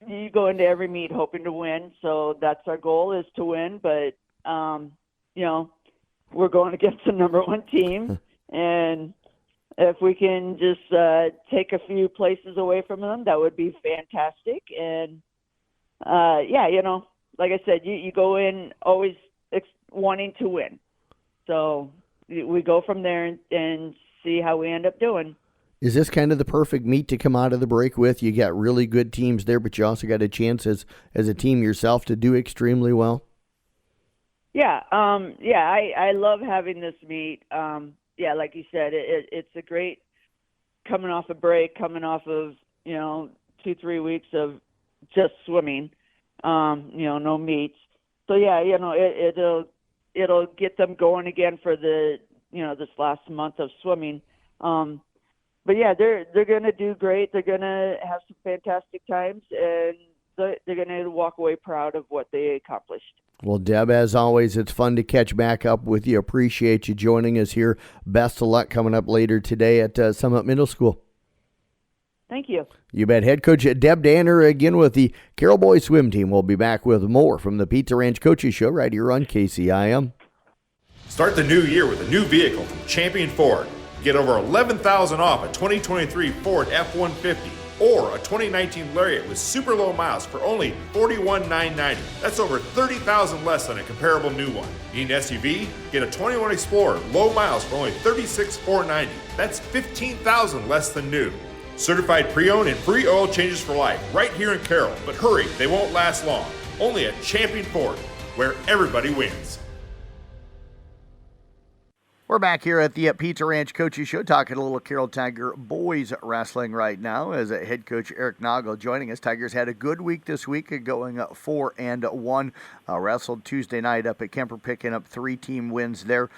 You go into every meet hoping to win, so that's our goal, is to win. But we're going against the number 1 team, and if we can just take a few places away from them, that would be fantastic. And like I said, you go in always wanting to win. So we go from there and see how we end up doing. Is this kind of the perfect meet to come out of the break with? You got really good teams there, but you also got a chance as a team yourself to do extremely well? Yeah, I love having this meet. Like you said, it's a great coming off a break, coming off of 2-3 weeks of just swimming, no meets. So it'll get them going again for the this last month of swimming. But they're gonna do great. They're gonna have some fantastic times, and they're gonna walk away proud of what they accomplished. Well, Deb, as always, it's fun to catch back up with you. Appreciate you joining us here. Best of luck coming up later today at Summit Middle School. Thank you. You bet. Head coach Deb Danner again with the Carroll Boys swim team. We'll be back with more from the Pizza Ranch Coaches Show right here on KCIM. Start the new year with a new vehicle from Champion Ford. Get over $11,000 off a 2023 Ford F-150 or a 2019 Lariat with super low miles for only $41,990. That's over $30,000 less than a comparable new one. Need an SUV? Get a 21 Explorer, low miles for only $36,490. That's $15,000 less than new. Certified pre-owned and free oil changes for life right here in Carroll. But hurry, they won't last long. Only at Champion Ford, where everybody wins. We're back here at the Pizza Ranch Coaches Show talking a little Carroll Tiger boys wrestling right now as head coach Eric Nagel joining us. Tigers had a good week this week, going 4-1. Wrestled Tuesday night up at Kemper, picking up 3 team wins there.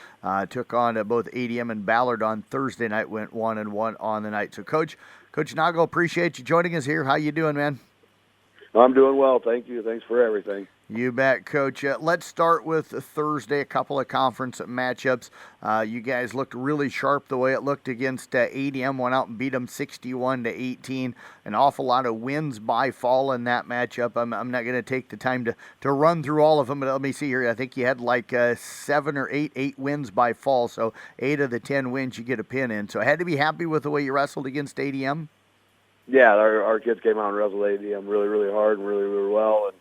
Took on both ADM and Ballard on Thursday night, went 1-1 on the night. So Coach Nagel, appreciate you joining us here. How you doing, man? I'm doing well, thank you. Thanks for everything. You bet, Coach. Let's start with Thursday, a couple of conference matchups. You guys looked really sharp the way it looked against ADM, went out and beat them 61-18. An awful lot of wins by fall in that matchup. I'm not going to take the time to run through all of them, but let me see here. I think you had like 7 or 8 wins by fall, so 8 of the 10 wins you get a pin in. So I had to be happy with the way you wrestled against ADM. Yeah, our kids came out and wrestled ADM really, really hard and really, really well, and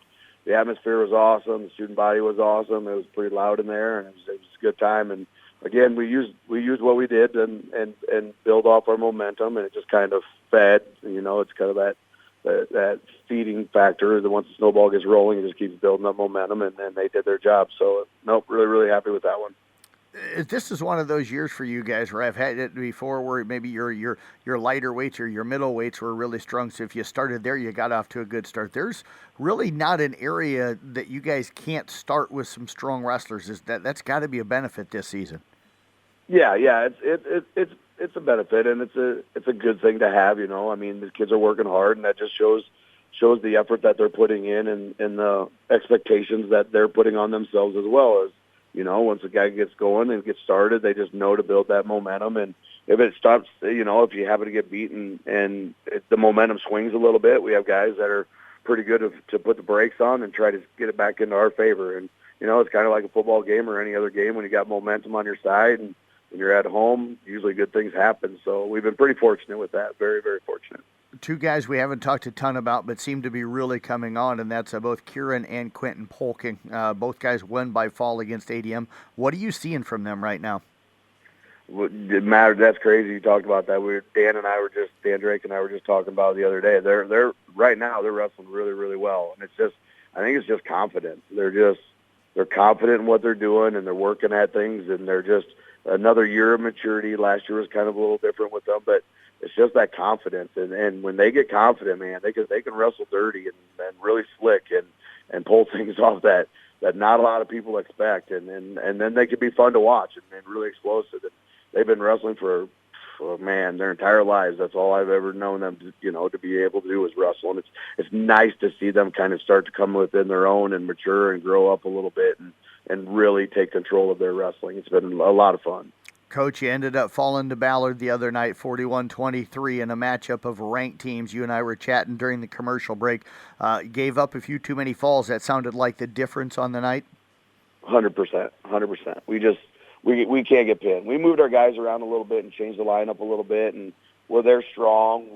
the atmosphere was awesome. The student body was awesome. It was pretty loud in there, and it was a good time. And again, we used what we did and build off our momentum, and it just kind of fed. It's kind of that feeding factor. That once the snowball gets rolling, it just keeps building up momentum, and they did their job. So, nope, really, really happy with that one. This is one of those years for you guys where I've had it before where maybe your lighter weights or your middle weights were really strong. So if you started there, you got off to a good start. There's really not an area that you guys can't start with some strong wrestlers. That's got to be a benefit this season? Yeah, it's a benefit, and it's a good thing to have. I mean, the kids are working hard, and that just shows the effort that they're putting in and the expectations that they're putting on themselves as well. As once a guy gets going and gets started, they just know to build that momentum. And if it stops, if you happen to get beaten and the momentum swings a little bit, we have guys that are pretty good to put the brakes on and try to get it back into our favor. And it's kind of like a football game or any other game. When you got momentum on your side and when you're at home, usually good things happen. So we've been pretty fortunate with that. Very, very fortunate. Two guys we haven't talked a ton about but seem to be really coming on, and that's both Kieran and Quentin Polking. Both guys won by fall against ADM. What are you seeing from them right now? Matt, that's crazy you talked about that. Dan Drake and I were just talking about it the other day. They're right now they're wrestling really, really well. And I think it's just confidence. They're confident in what they're doing, and they're working at things, and they're just another year of maturity. Last year was kind of a little different with them, but it's just that confidence, and when they get confident, man, they can wrestle dirty and really slick and pull things off that not a lot of people expect, and then they can be fun to watch and really explosive. And they've been wrestling for their entire lives. That's all I've ever known them to be able to do is wrestle, and it's nice to see them kind of start to come within their own and mature and grow up a little bit and really take control of their wrestling. It's been a lot of fun. Coach, you ended up falling to Ballard the other night, 41-23, in a matchup of ranked teams. You and I were chatting during the commercial break. Gave up a few too many falls. That sounded like the difference on the night? 100%. We can't get pinned. We moved our guys around a little bit and changed the lineup a little bit, and where they're strong,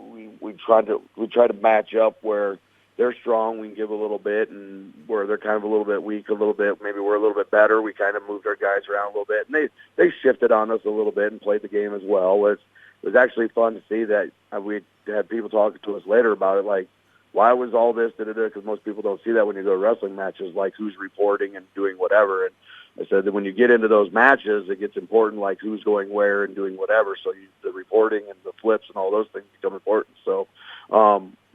we try to match up where they're strong, we can give a little bit, and where they're kind of a little bit weak, a little bit, maybe we're a little bit better, we kind of moved our guys around a little bit. And they shifted on us a little bit and played the game as well. It was actually fun to see that. We had people talking to us later about it, like, why was all this, because most people don't see that when you go to wrestling matches, like who's reporting and doing whatever. And I said that when you get into those matches, it gets important, like who's going where and doing whatever. So the reporting and the flips and all those things become important. So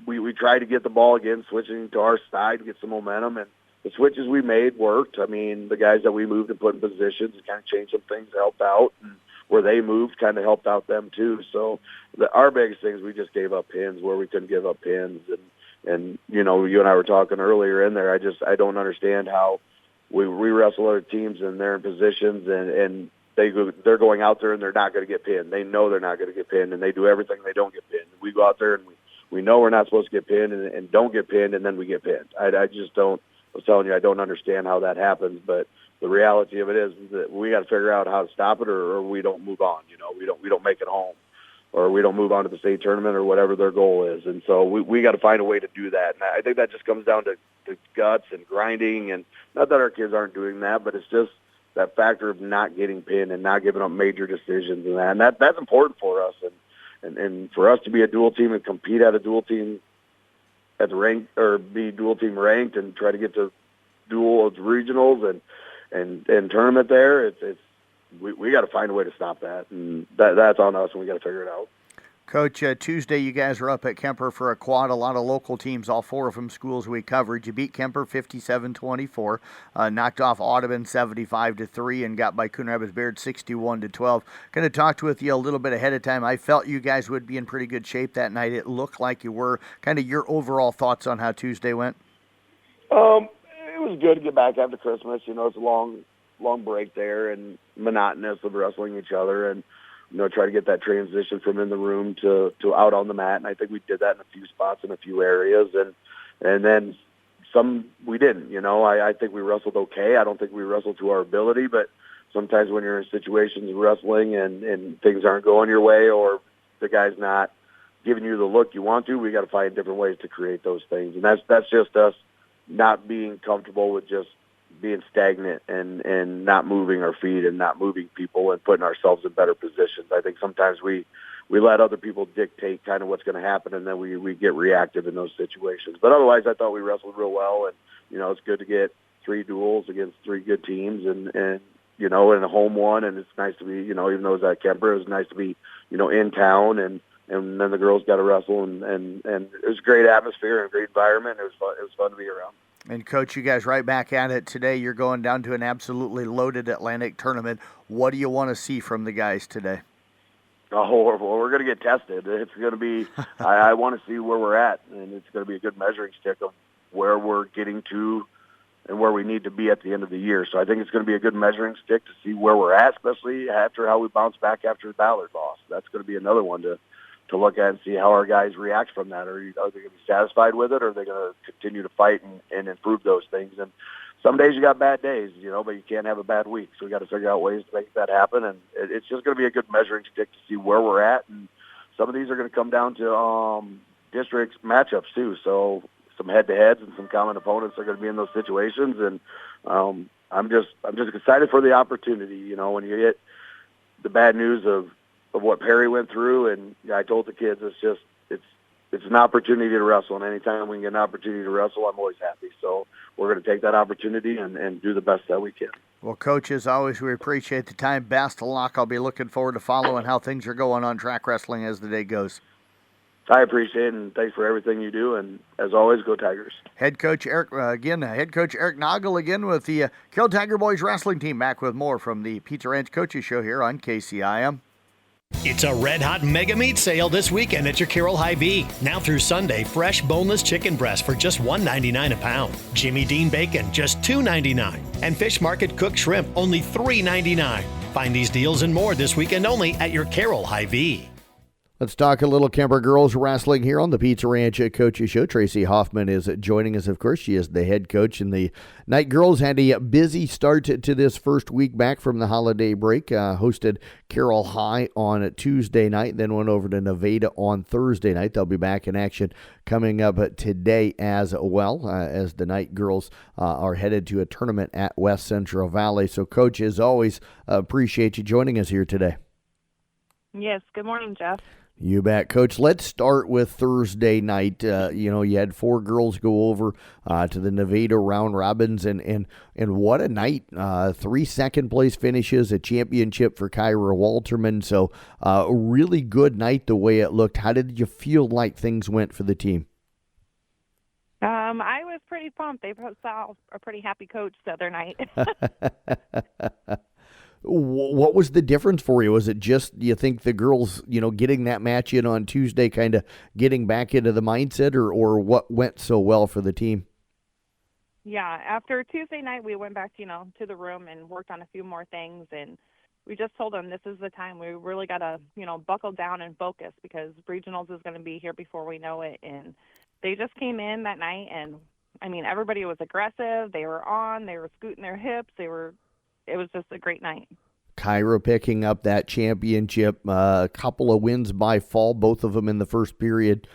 we tried to get the ball again, switching to our side, get some momentum, and the switches we made worked. I mean, the guys that we moved and put in positions and kind of changed some things helped out, and where they moved kind of helped out them too. So our biggest things, we just gave up pins where we couldn't give up pins. And you and I were talking earlier in there, I don't understand how we wrestle other teams and they're in positions and they're going out there and they're not going to get pinned. They know they're not going to get pinned, and they do everything they don't get pinned. We go out there and we know we're not supposed to get pinned and don't get pinned, and then we get pinned. I just don't. I was telling you, I don't understand how that happens, but the reality of it is that we got to figure out how to stop it, or we don't move on. We don't make it home, or we don't move on to the state tournament or whatever their goal is. And so we got to find a way to do that. And I think that just comes down to guts and grinding, and not that our kids aren't doing that, but it's just that factor of not getting pinned and not giving up major decisions and that's important for us. And for us to be a dual team and compete at a dual team at the rank, or be dual team ranked and try to get to dual regionals and tournament there, we got to find a way to stop that, and that's on us, and we got to figure it out. Coach, Tuesday you guys were up at Kemper for a quad. A lot of local teams, all four of them schools we covered. You beat Kemper 57-24, knocked off Audubon 75-3, and got by Coon Rapids Bayard 61-12. Going to talk with you a little bit ahead of time. I felt you guys would be in pretty good shape that night. It looked like you were. Kind of your overall thoughts on how Tuesday went? It was good to get back after Christmas. It's a long break there and monotonous of wrestling each other, and try to get that transition from in the room to out on the mat. And I think we did that in a few spots in a few areas, and then some we didn't. I think we wrestled okay. I don't think we wrestled to our ability, but sometimes when you're in situations wrestling and things aren't going your way, or the guy's not giving you the look you want to, we got to find different ways to create those things. And that's just us not being comfortable with just being stagnant and not moving our feet and not moving people and putting ourselves in better positions. I think sometimes we let other people dictate kind of what's going to happen, and then we get reactive in those situations. But otherwise, I thought we wrestled real well, and it's good to get 3 duels against 3 good teams, and in a home one, and it's nice to be, even though it was at Kemper, it was nice to be, in town, and then the girls got to wrestle, and it was a great atmosphere and a great environment. It was fun to be around. And, Coach, you guys right back at it today. You're going down to an absolutely loaded Atlantic tournament. What do you want to see from the guys today? Oh, well, we're going to get tested. It's going to be I want to see where we're at, and it's going to be a good measuring stick of where we're getting to and where we need to be at the end of the year. So I think it's going to be a good measuring stick to see where we're at, especially after how we bounce back after the Ballard loss. That's going to be another one to look at and see how our guys react from that. Are they going to be satisfied with it, or are they going to continue to fight and improve those things? And some days you got bad days, but you can't have a bad week. So we got to figure out ways to make that happen. And it's just going to be a good measuring stick to see where we're at. And some of these are going to come down to districts matchups too. So some head-to-heads and some common opponents are going to be in those situations. And I'm just excited for the opportunity. When you get the bad news of what Perry went through, and I told the kids it's an opportunity to wrestle, and anytime we can get an opportunity to wrestle, I'm always happy. So we're going to take that opportunity and do the best that we can. Well, Coach, as always, we appreciate the time. Best of luck. I'll be looking forward to following how things are going on track wrestling as the day goes. I appreciate it, and thanks for everything you do. And as always, go Tigers. Head Coach Eric Noggle again with the Kill Tiger Boys wrestling team. Back with more from the Pizza Ranch Coaches Show here on KCIM. It's a red-hot mega meat sale this weekend at your Carroll Hy-Vee. Now through Sunday, fresh boneless chicken breast for just $1.99 a pound. Jimmy Dean bacon, just $2.99. And Fish Market cooked shrimp, only $3.99. Find these deals and more this weekend only at your Carroll Hy-Vee. Let's talk a little Kemper girls wrestling here on the Pizza Ranch Coaches Show. Tracy Hoffman is joining us, of course. She is the head coach, and the Knight girls had a busy start to this first week back from the holiday break. Hosted Carroll High on Tuesday night, then went over to Nevada on Thursday night. They'll be back in action coming up today as well, as the Knight girls are headed to a tournament at West Central Valley. So, Coach, as always, appreciate you joining us here today. Yes, good morning, Jeff. You bet, Coach. Let's start with Thursday night. You had 4 girls go over to the Nevada round robins, and what a night. 3 second-place finishes, a championship for Kyra Walterman. So a really good night the way it looked. How did you feel like things went for the team? I was pretty pumped. They saw a pretty happy coach the other night. What was the difference for you? Was it just, you think, the girls, getting that match in on Tuesday, kind of getting back into the mindset, or what went so well for the team? Yeah, after Tuesday night, we went back, to the room and worked on a few more things, and we just told them this is the time we really got to, buckle down and focus, because regionals is going to be here before we know it. And they just came in that night, and everybody was aggressive. They were scooting their hips. It was just a great night. Kyra picking up that championship, a couple of wins by fall, both of them in the first period.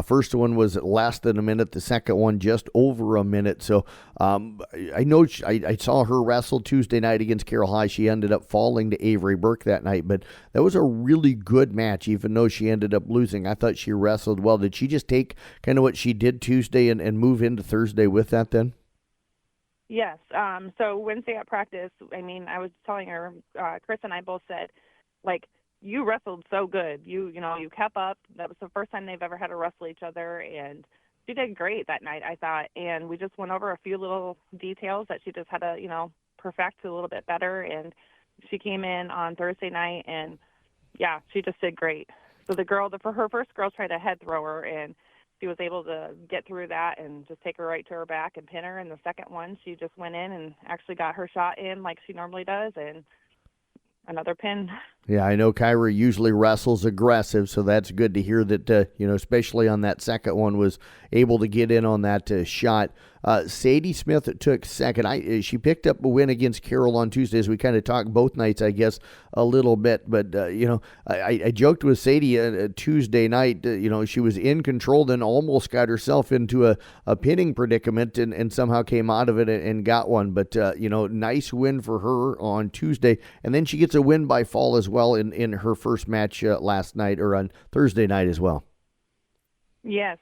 First one was less than a minute, the second one just over a minute. So I know I saw her wrestle Tuesday night against Carroll High. She ended up falling to Avery Burke that night, but that was a really good match, even though she ended up losing. I thought she wrestled well. Did she just take kind of what she did Tuesday and move into Thursday with that then? Yes. So Wednesday at practice, I was telling her, Chris and I both said, you wrestled so good. You kept up. That was the first time they've ever had to wrestle each other, and she did great that night, I thought. And we just went over a few little details that she just had to, perfect a little bit better. And she came in on Thursday night, and yeah, she just did great. So for her first girl tried a head thrower, and she was able to get through that and just take her right to her back and pin her. And the second one, she just went in and actually got her shot in like she normally does, and another pin. Yeah, I know Kyra usually wrestles aggressive, so that's good to hear that, especially on that second one, was able to get in on that shot. Sadie Smith took second. She picked up a win against Carroll on Tuesday, as we kind of talked both nights, I guess, a little bit. But, I joked with Sadie Tuesday night, she was in control, then almost got herself into a pinning predicament and somehow came out of it and got one. But, nice win for her on Tuesday. And then she gets a win by fall as well in her first match last night, or on Thursday night as well. Yes.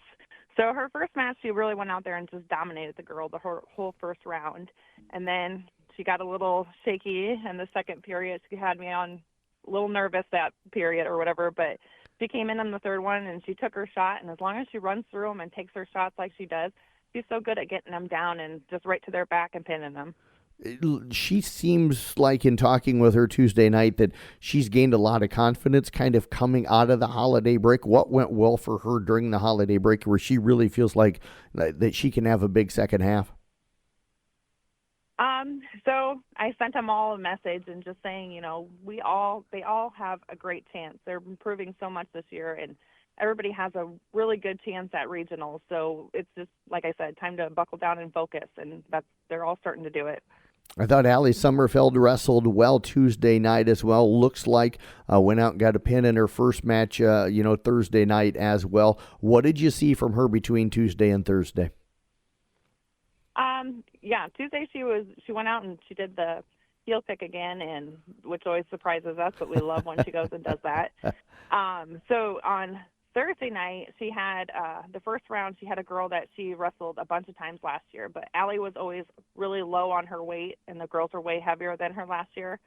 So her first match, she really went out there and just dominated the girl the whole first round. And then she got a little shaky in the second period. She had me on a little nervous that period or whatever, but she came in the third one, and she took her shot, and as long as she runs through them and takes her shots like she does, she's so good at getting them down and just right to their back and pinning them. She seems like, in talking with her Tuesday night, that she's gained a lot of confidence kind of coming out of the holiday break. What went well for her during the holiday break where she really feels like that she can have a big second half? So I sent them all a message and just saying, you know, they all have a great chance. They're improving so much this year, and everybody has a really good chance at regionals. So it's just, like I said, time to buckle down and focus, and they're all starting to do it. I thought Allie Sommerfeld wrestled well Tuesday night as well. Looks like went out and got a pin in her first match, Thursday night as well. What did you see from her between Tuesday and Thursday? Tuesday she went out and she did the heel kick again, and which always surprises us, but we love when she goes and does that. So on Thursday night, she had the first round. She had a girl that she wrestled a bunch of times last year, but Allie was always really low on her weight, and the girls were way heavier than her last year.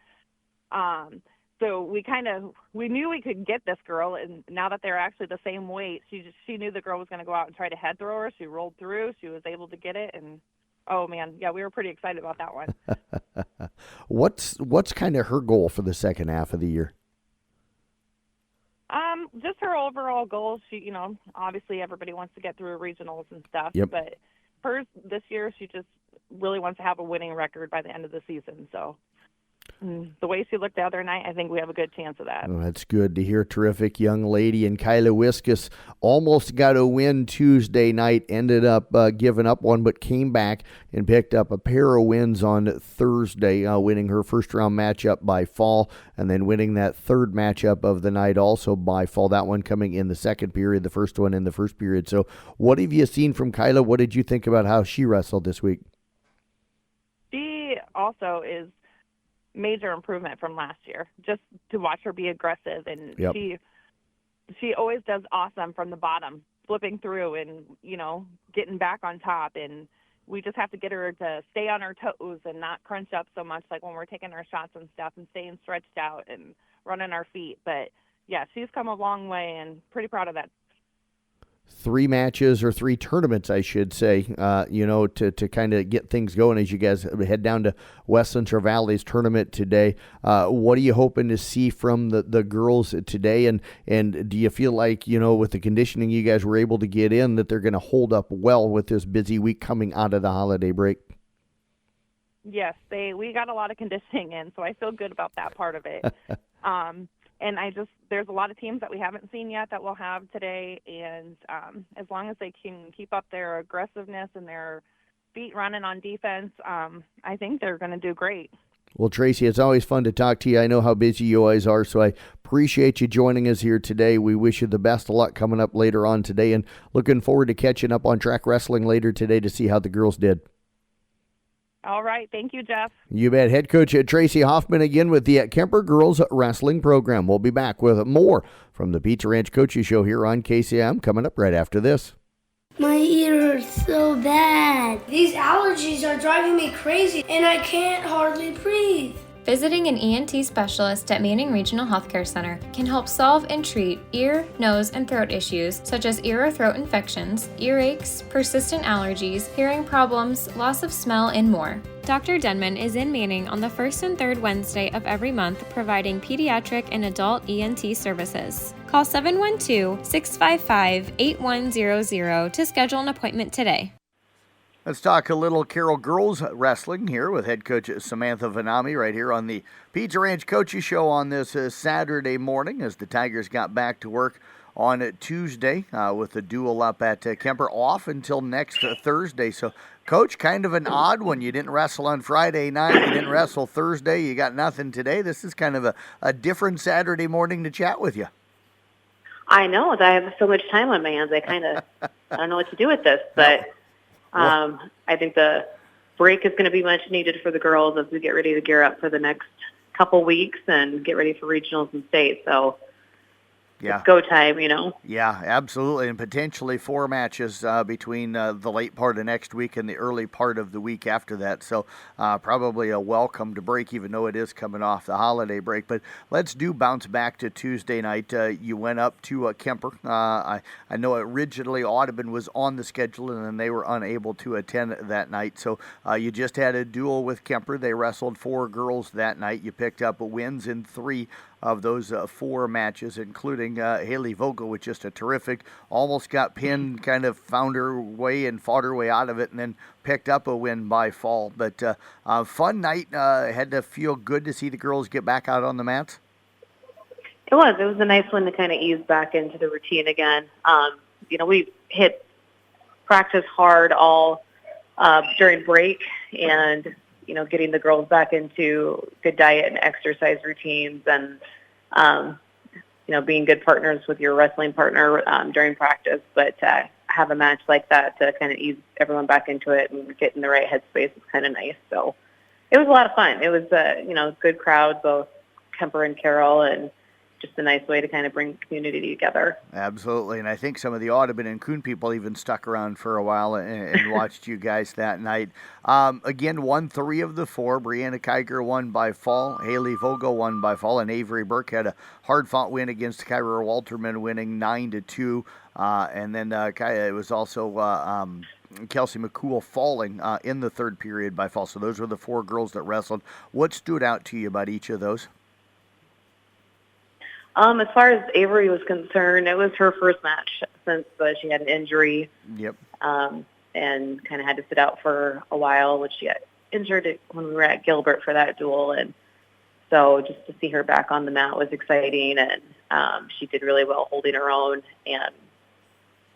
So we knew we could get this girl, and now that they're actually the same weight, she knew the girl was going to go out and try to head throw her. She rolled through. She was able to get it, and oh man, yeah, we were pretty excited about that one. What's kind of her goal for the second half of the year? Just her overall goal. She, obviously everybody wants to get through regionals and stuff. Yep. But hers this year, she just really wants to have a winning record by the end of the season. So the way she looked the other night, I think we have a good chance of that. Oh, that's good to hear. Terrific young lady. And Kyla Wiskus almost got a win Tuesday night, ended up giving up one, but came back and picked up a pair of wins on Thursday, winning her first round matchup by fall, and then winning that third matchup of the night also by fall. That one coming in the second period, the first one in the first period. So what have you seen from Kyla? What did you think about how she wrestled this week? She also is major improvement from last year. Just to watch her be aggressive, and Yep. she always does awesome from the bottom, flipping through and getting back on top. And we just have to get her to stay on her toes and not crunch up so much, like when we're taking our shots and stuff, and staying stretched out and running our feet. But yeah, she's come a long way, and pretty proud of that. 3 matches, or 3 tournaments, I should say, to kind of get things going as you guys head down to West Central Valley's tournament today. What are you hoping to see from the girls today? And do you feel like, with the conditioning you guys were able to get in, that they're going to hold up well with this busy week coming out of the holiday break? Yes, we got a lot of conditioning in, so I feel good about that part of it. And there's a lot of teams that we haven't seen yet that we'll have today. And as long as they can keep up their aggressiveness and their feet running on defense, I think they're going to do great. Well, Tracy, it's always fun to talk to you. I know how busy you always are, so I appreciate you joining us here today. We wish you the best of luck coming up later on today, and looking forward to catching up on track wrestling later today to see how the girls did. All right. Thank you, Jeff. You bet. Head coach Tracy Hoffman again with the Kemper Girls Wrestling Program. We'll be back with more from the Pizza Ranch Coaches Show here on KCM coming up right after this. My ear hurts so bad. These allergies are driving me crazy, and I can't hardly breathe. Visiting an ENT specialist at Manning Regional Healthcare Center can help solve and treat ear, nose, and throat issues such as ear or throat infections, earaches, persistent allergies, hearing problems, loss of smell, and more. Dr. Denman is in Manning on the first and third Wednesday of every month, providing pediatric and adult ENT services. Call 712-655-8100 to schedule an appointment today. Let's talk a little Carroll girls wrestling here with head coach Samantha Vanami right here on the Pizza Ranch Coaches Show on this Saturday morning as the Tigers got back to work on Tuesday with the duel up at Kemper, off until next Thursday. So, Coach, kind of an odd one. You didn't wrestle on Friday night. You didn't wrestle Thursday. You got nothing today. This is kind of a different Saturday morning to chat with you. I know. I have so much time on my hands. I don't know what to do with this, but I think the break is going to be much needed for the girls as we get ready to gear up for the next couple weeks and get ready for regionals and state. So Yeah. It's go time, you know. Yeah, absolutely, and potentially 4 matches between the late part of next week and the early part of the week after that. So probably a welcomed break, even though it is coming off the holiday break. But let's bounce back to Tuesday night. You went up to Kemper. I know originally Audubon was on the schedule, and then they were unable to attend that night. So you just had a duel with Kemper. They wrestled 4 girls that night. You picked up wins in 3 of those 4 matches, including Haley Vogel, with just a terrific, almost got pinned, kind of found her way and fought her way out of it, and then picked up a win by fall. But fun night. Had to feel good to see the girls get back out on the mats. It was a nice one to kind of ease back into the routine again. You know, we hit practice hard all during break, and you know, getting the girls back into good diet and exercise routines, and you know, being good partners with your wrestling partner during practice. But have a match like that to kind of ease everyone back into it and get in the right headspace is kind of nice. So it was a lot of fun. It was you know, good crowd, both Kemper and Carroll, and just a nice way to kind of bring the community together. Absolutely, and I think some of the Audubon and Kuhn people even stuck around for a while and watched you guys that night. Again, won 3 of the 4. Brianna Kiger won by fall. Haley Vogel won by fall, and Avery Burke had a hard-fought win against Kyra Walterman, winning 9-2. And then it was also Kelsey McCool falling in the 3rd period by fall. So those were the 4 girls that wrestled. What stood out to you about each of those? As far as Avery was concerned, it was her first match since she had an injury. Yep. And kind of had to sit out for a while, which she got injured when we were at Gilbert for that duel. And so just to see her back on the mat was exciting, and she did really well holding her own. And,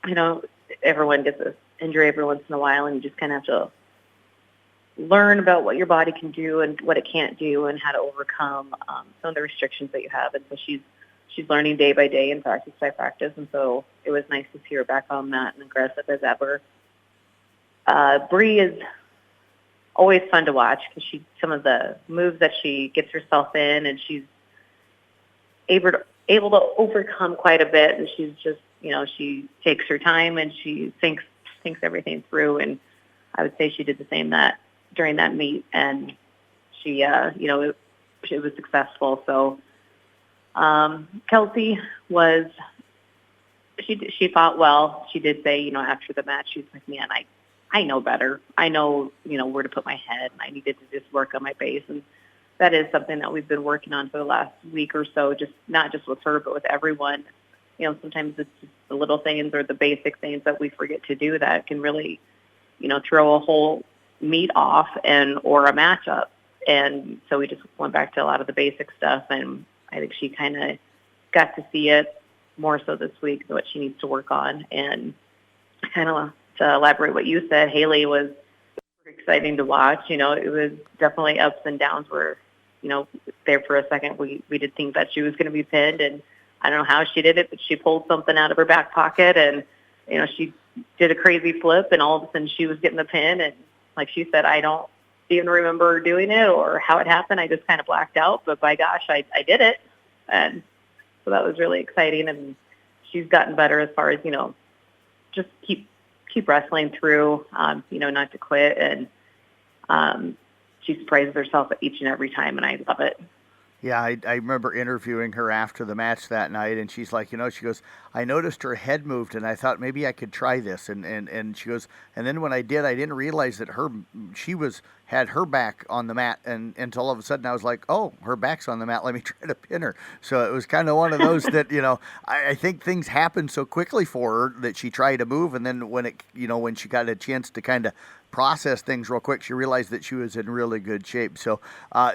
you know, everyone gets an injury every once in a while, and you just kind of have to learn about what your body can do and what it can't do, and how to overcome some of the restrictions that you have. And so she's learning day by day and practice by practice, and so it was nice to see her back on that and aggressive as ever. Bree is always fun to watch because some of the moves that she gets herself in, and she's able to overcome quite a bit, and she's just, you know, she takes her time and she thinks everything through, and I would say she did the same during that meet, and she, you know, it was successful. So Kelsey she fought well. She did say, you know, after the match, she was like, man, I know better. I know, you know, where to put my head, and I needed to just work on my base. And that is something that we've been working on for the last week or so, just not just with her, but with everyone. You know, sometimes it's just the little things or the basic things that we forget to do that can really, you know, throw a whole meet off or a matchup. And so we just went back to a lot of the basic stuff, and I think she kind of got to see it more so this week, what she needs to work on. And kind of to elaborate what you said, Haley was exciting to watch. You know, it was definitely ups and downs where, you know, there for a second we did think that she was going to be pinned, and I don't know how she did it, but she pulled something out of her back pocket, and, you know, she did a crazy flip, and all of a sudden she was getting the pin. And like she said, I don't even remember doing it or how it happened. I just kind of blacked out, but by gosh, I did it. And so that was really exciting. And she's gotten better as far as, you know, just keep wrestling through, you know, not to quit. And she surprises herself each and every time, and I love it. Yeah, I remember interviewing her after the match that night, and she's like, you know, she goes, I noticed her head moved, and I thought maybe I could try this. And she goes, and then when I did, I didn't realize that she had her back on the mat, and until all of a sudden I was like, oh, her back's on the mat, let me try to pin her. So it was kind of one of those that, you know, I think things happened so quickly for her that she tried to move, and then when she got a chance to kind of process things real quick, she realized that she was in really good shape. So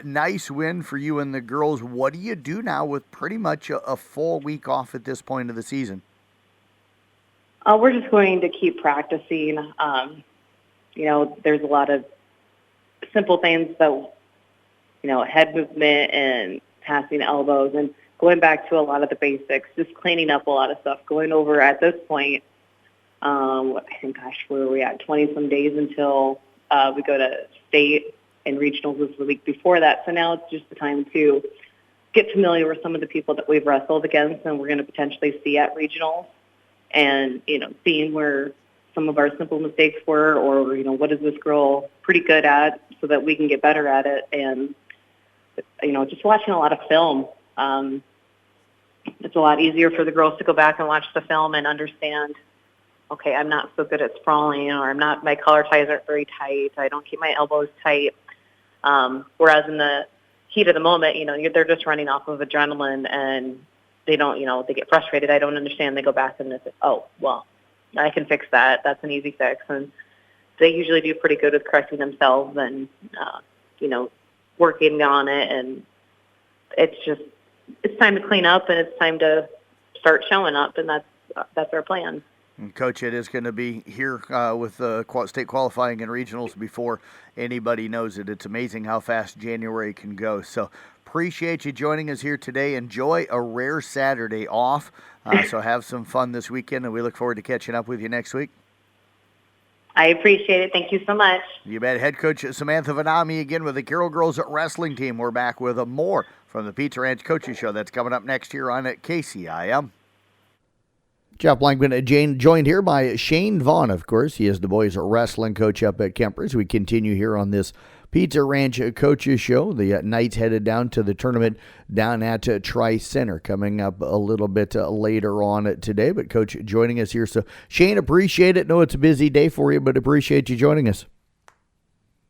nice win for you and the girls. What do you do now with pretty much a full week off at this point of the season? We're just going to keep practicing. You know, there's a lot of simple things that, you know, head movement and passing elbows and going back to a lot of the basics, just cleaning up a lot of stuff, going over at this point, I think, where are we at? 20-some days until we go to state and regionals was the week before that. So now it's just the time to get familiar with some of the people that we've wrestled against and we're going to potentially see at regionals, and, seeing where some of our simple mistakes were, or, what is this girl pretty good at so that we can get better at it. And, just watching a lot of film. It's a lot easier for the girls to go back and watch the film and understand, okay, I'm not so good at sprawling, or my collar ties aren't very tight. I don't keep my elbows tight. Whereas in the heat of the moment, they're just running off of adrenaline and they don't, they get frustrated. I don't understand. They go back and they say, oh, well, I can fix that. That's an easy fix. And they usually do pretty good with correcting themselves and, working on it. And it's time to clean up and it's time to start showing up. And that's our plan. And Coach, it is going to be here with state qualifying and regionals before anybody knows it. It's amazing how fast January can go. So appreciate you joining us here today. Enjoy a rare Saturday off. So have some fun this weekend, and we look forward to catching up with you next week. I appreciate it. Thank you so much. You bet. Head coach Samantha Vanami again with the Carroll Girls Wrestling Team. We're back with more from the Pizza Ranch Coaches Show. That's coming up next here on KCIM. Jeff Blankman joined here by Shane Vaughn, of course. He is the boys wrestling coach up at Kemper's. We continue here on this Pizza Ranch Coaches Show. The Knights headed down to the tournament down at Tri-Center coming up a little bit later on today. But Coach joining us here. So Shane, appreciate it. Know it's a busy day for you, but appreciate you joining us.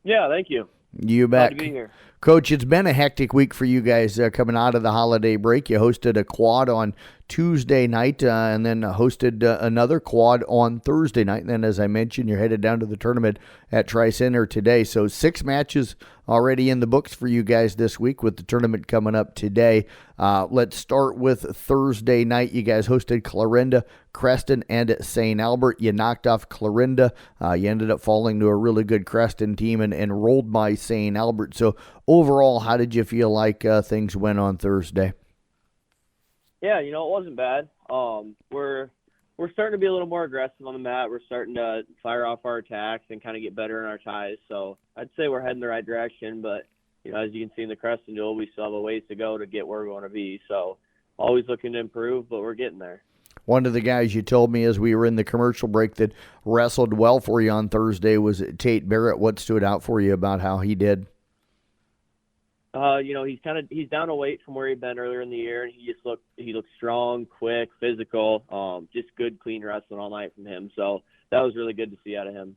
Yeah, thank you. You bet. Glad to be here. Coach, it's been a hectic week for you guys coming out of the holiday break. You hosted a quad on Tuesday night and then hosted another quad on Thursday night. And then, as I mentioned, you're headed down to the tournament at Tri-Center today. So 6 matches already in the books for you guys this week with the tournament coming up today. Let's start with Thursday night. You guys hosted Clarinda, Creston, and St. Albert. You knocked off Clarinda. You ended up falling to a really good Creston team and rolled by St. Albert. So overall, how did you feel like things went on Thursday? Yeah, it wasn't bad. We're starting to be a little more aggressive on the mat. We're starting to fire off our attacks and kind of get better in our ties. So I'd say we're heading the right direction. But, as you can see in the Creston duel, we still have a ways to go to get where we want to be. So always looking to improve, but we're getting there. One of the guys you told me as we were in the commercial break that wrestled well for you on Thursday was Tate Barrett. What stood out for you about how he did? He's down a weight from where he'd been earlier in the year, and he looked strong, quick, physical, just good, clean wrestling all night from him. So that was really good to see out of him.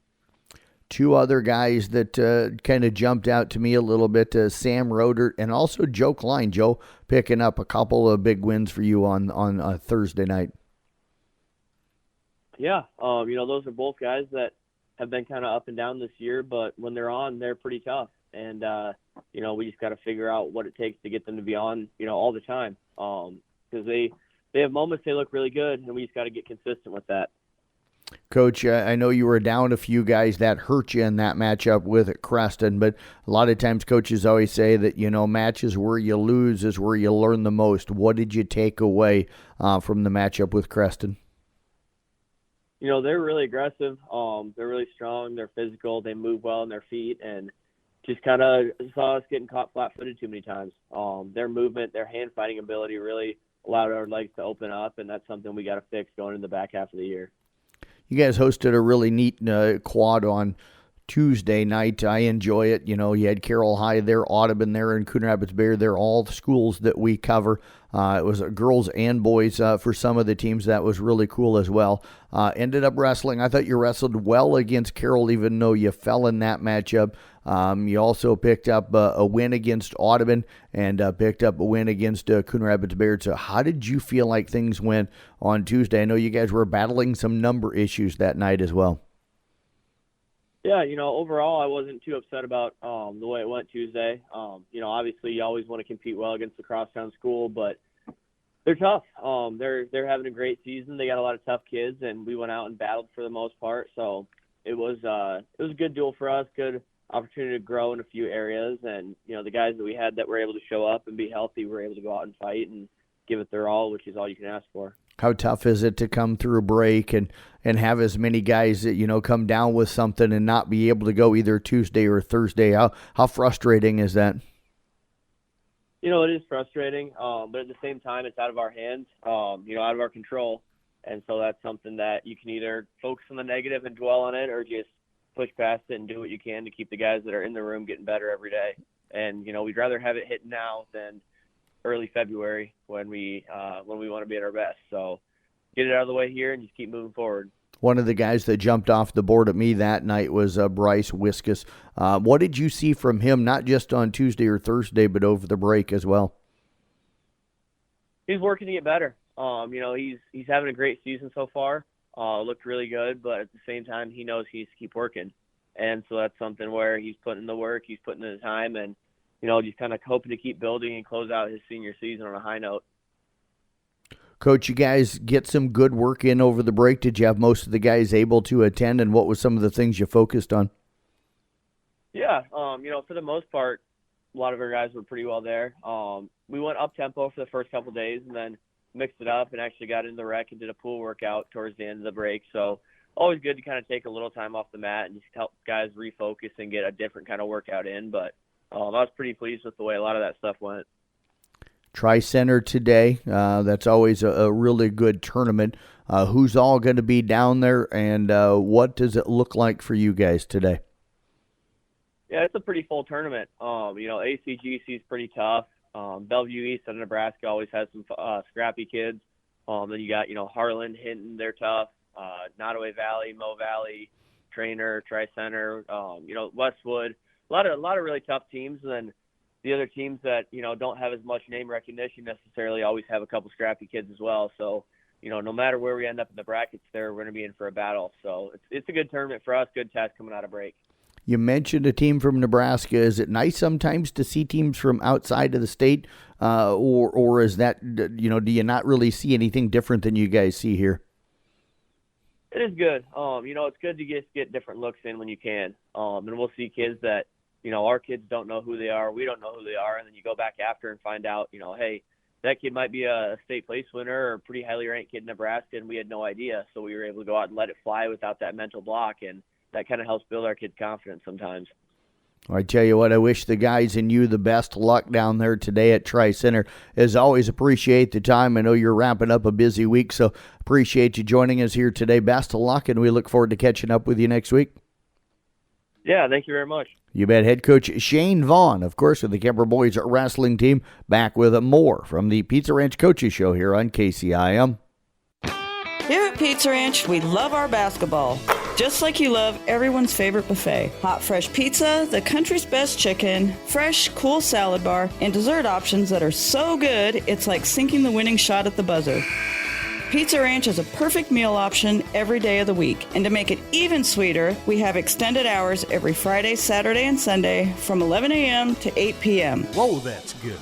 2 other guys that kind of jumped out to me a little bit, Sam Rodert and also Joe Klein. Joe picking up a couple of big wins for you on Thursday night. Yeah, those are both guys that have been kind of up and down this year, but when they're on, they're pretty tough. And, we just got to figure out what it takes to get them to be on, all the time. Because they have moments they look really good, and we just got to get consistent with that. Coach, I know you were down a few guys that hurt you in that matchup with Creston, but a lot of times coaches always say that, matches where you lose is where you learn the most. What did you take away from the matchup with Creston? They're really aggressive. They're really strong. They're physical. They move well on their feet, and just kind of saw us getting caught flat-footed too many times. Their movement, their hand-fighting ability really allowed our legs to open up, and that's something we got to fix going in the back half of the year. You guys hosted a really neat quad on Tuesday night. I enjoy it. You had Carroll High there, Audubon there, and Coon Rapids Bay. They're all the schools that we cover. It was girls and boys for some of the teams. That was really cool as well. Ended up wrestling. I thought you wrestled well against Carroll, even though you fell in that matchup. You also picked up a win against Audubon and picked up a win against Coon Rapids Bayard. So how did you feel like things went on Tuesday? I know you guys were battling some number issues that night as well. Yeah, overall I wasn't too upset about the way it went Tuesday. Obviously you always want to compete well against the crosstown school, but they're tough. They're having a great season. They got a lot of tough kids, and we went out and battled for the most part. So it was a good duel for us, good opportunity to grow in a few areas. And, the guys that we had that were able to show up and be healthy were able to go out and fight and give it their all, which is all you can ask for. How tough is it to come through a break and have as many guys that, come down with something and not be able to go either Tuesday or Thursday? How frustrating is that? It is frustrating, but at the same time, it's out of our hands, out of our control. And so that's something that you can either focus on the negative and dwell on it, or just push past it and do what you can to keep the guys that are in the room getting better every day. And, we'd rather have it hit now than early February when we want to be at our best. So get it out of the way here and just keep moving forward. One of the guys that jumped off the board at me that night was Bryce Wiskus. What did you see from him, not just on Tuesday or Thursday, but over the break as well? He's working to get better. He's having a great season so far. Looked really good, but at the same time, he knows he needs to keep working. And so that's something where he's putting in the work, he's putting in the time, and, just kind of hoping to keep building and close out his senior season on a high note. Coach, you guys get some good work in over the break. Did you have most of the guys able to attend, and what was some of the things you focused on? Yeah, for the most part, a lot of our guys were pretty well there. We went up-tempo for the first couple of days and then mixed it up and actually got in the rec and did a pool workout towards the end of the break. So always good to kind of take a little time off the mat and just help guys refocus and get a different kind of workout in. But I was pretty pleased with the way a lot of that stuff went. Tri-Center today. That's always a really good tournament. Who's all going to be down there, and what does it look like for you guys today? Yeah, it's a pretty full tournament. ACGC is pretty tough. Bellevue East and Nebraska always has some scrappy kids. Then you got, Harlan, Hinton, they're tough. Nottoway Valley, Mo Valley, Trainer, Tri-Center, Westwood. A lot of really tough teams. And then the other teams that, don't have as much name recognition necessarily always have a couple scrappy kids as well. So, no matter where we end up in the brackets there, we're going to be in for a battle. So it's a good tournament for us, good test coming out of break. You mentioned a team from Nebraska. Is it nice sometimes to see teams from outside of the state, or is that, do you not really see anything different than you guys see here? It is good. It's good to get different looks in when you can. And we'll see kids that, our kids don't know who they are. We don't know who they are. And then you go back after and find out, hey, that kid might be a state place winner or a pretty highly ranked kid in Nebraska, and we had no idea. So we were able to go out and let it fly without that mental block. And that kind of helps build our kids' confidence sometimes. I tell you what, I wish the guys and you the best luck down there today at Tri-Center. As always, appreciate the time. I know you're wrapping up a busy week, so appreciate you joining us here today. Best of luck, and we look forward to catching up with you next week. Yeah, thank you very much. You bet. Head coach Shane Vaughn, of course, of the Kemper Boys wrestling team, back with more from the Pizza Ranch Coaches Show here on KCIM. Here at Pizza Ranch, we love our basketball. Just like you love everyone's favorite buffet. Hot, fresh pizza, the country's best chicken, fresh, cool salad bar, and dessert options that are so good, it's like sinking the winning shot at the buzzer. Pizza Ranch is a perfect meal option every day of the week. And to make it even sweeter, we have extended hours every Friday, Saturday, and Sunday from 11 a.m. to 8 p.m. Whoa, that's good.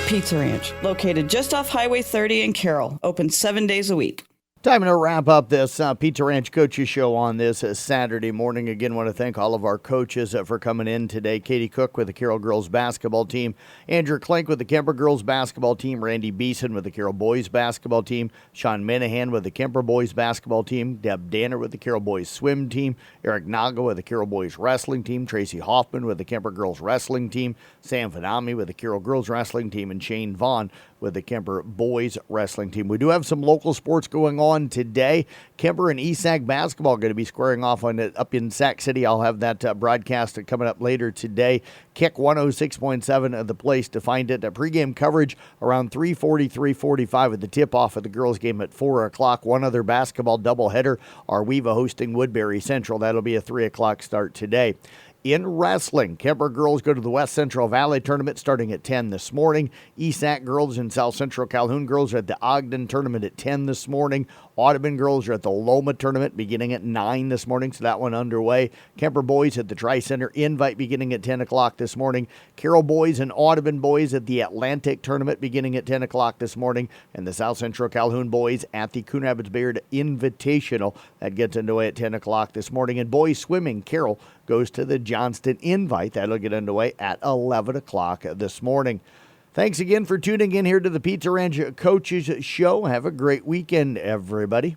Pizza Ranch, located just off Highway 30 in Carroll, open 7 days a week. Time to wrap up this Pizza Ranch Coaches Show on this Saturday morning. Again, want to thank all of our coaches for coming in today. Katie Cook with the Carroll Girls Basketball Team, Andrew Klink with the Kemper Girls Basketball Team, Randy Beeson with the Carroll Boys Basketball Team, Sean Minahan with the Kemper Boys Basketball Team, Deb Danner with the Carroll Boys Swim Team, Eric Naga with the Carroll Boys Wrestling Team, Tracy Hoffman with the Kemper Girls Wrestling Team, Sam Fanami with the Carroll Girls Wrestling Team, and Shane Vaughn with the Kemper Boys Wrestling Team. We do have some local sports going on today. Kemper and ESAC basketball going to be squaring off on it up in Sac City. I'll have that broadcast coming up later today. Kick 106.7 of the place to find it. Pregame coverage around 3:40, 3:45 at the tip-off of the girls' game at 4 o'clock. One other basketball doubleheader. Arweva hosting Woodbury Central. That'll be a 3 o'clock start today. In wrestling, Kemper girls go to the West Central Valley Tournament starting at 10 this morning. ESAC girls and South Central Calhoun girls are at the Ogden Tournament at 10 this morning. Audubon girls are at the Loma Tournament beginning at 9 this morning, so that one underway. Kemper boys at the Tri-Center Invite beginning at 10 o'clock this morning. Carroll boys and Audubon boys at the Atlantic Tournament beginning at 10 o'clock this morning. And the South Central Calhoun boys at the Coon Rapids Bayard Invitational. That gets underway at 10 o'clock this morning. And boys swimming, Carroll goes to the Johnston Invite. That'll get underway at 11 o'clock this morning. Thanks again for tuning in here to the Pizza Ranch Coaches Show. Have a great weekend, everybody.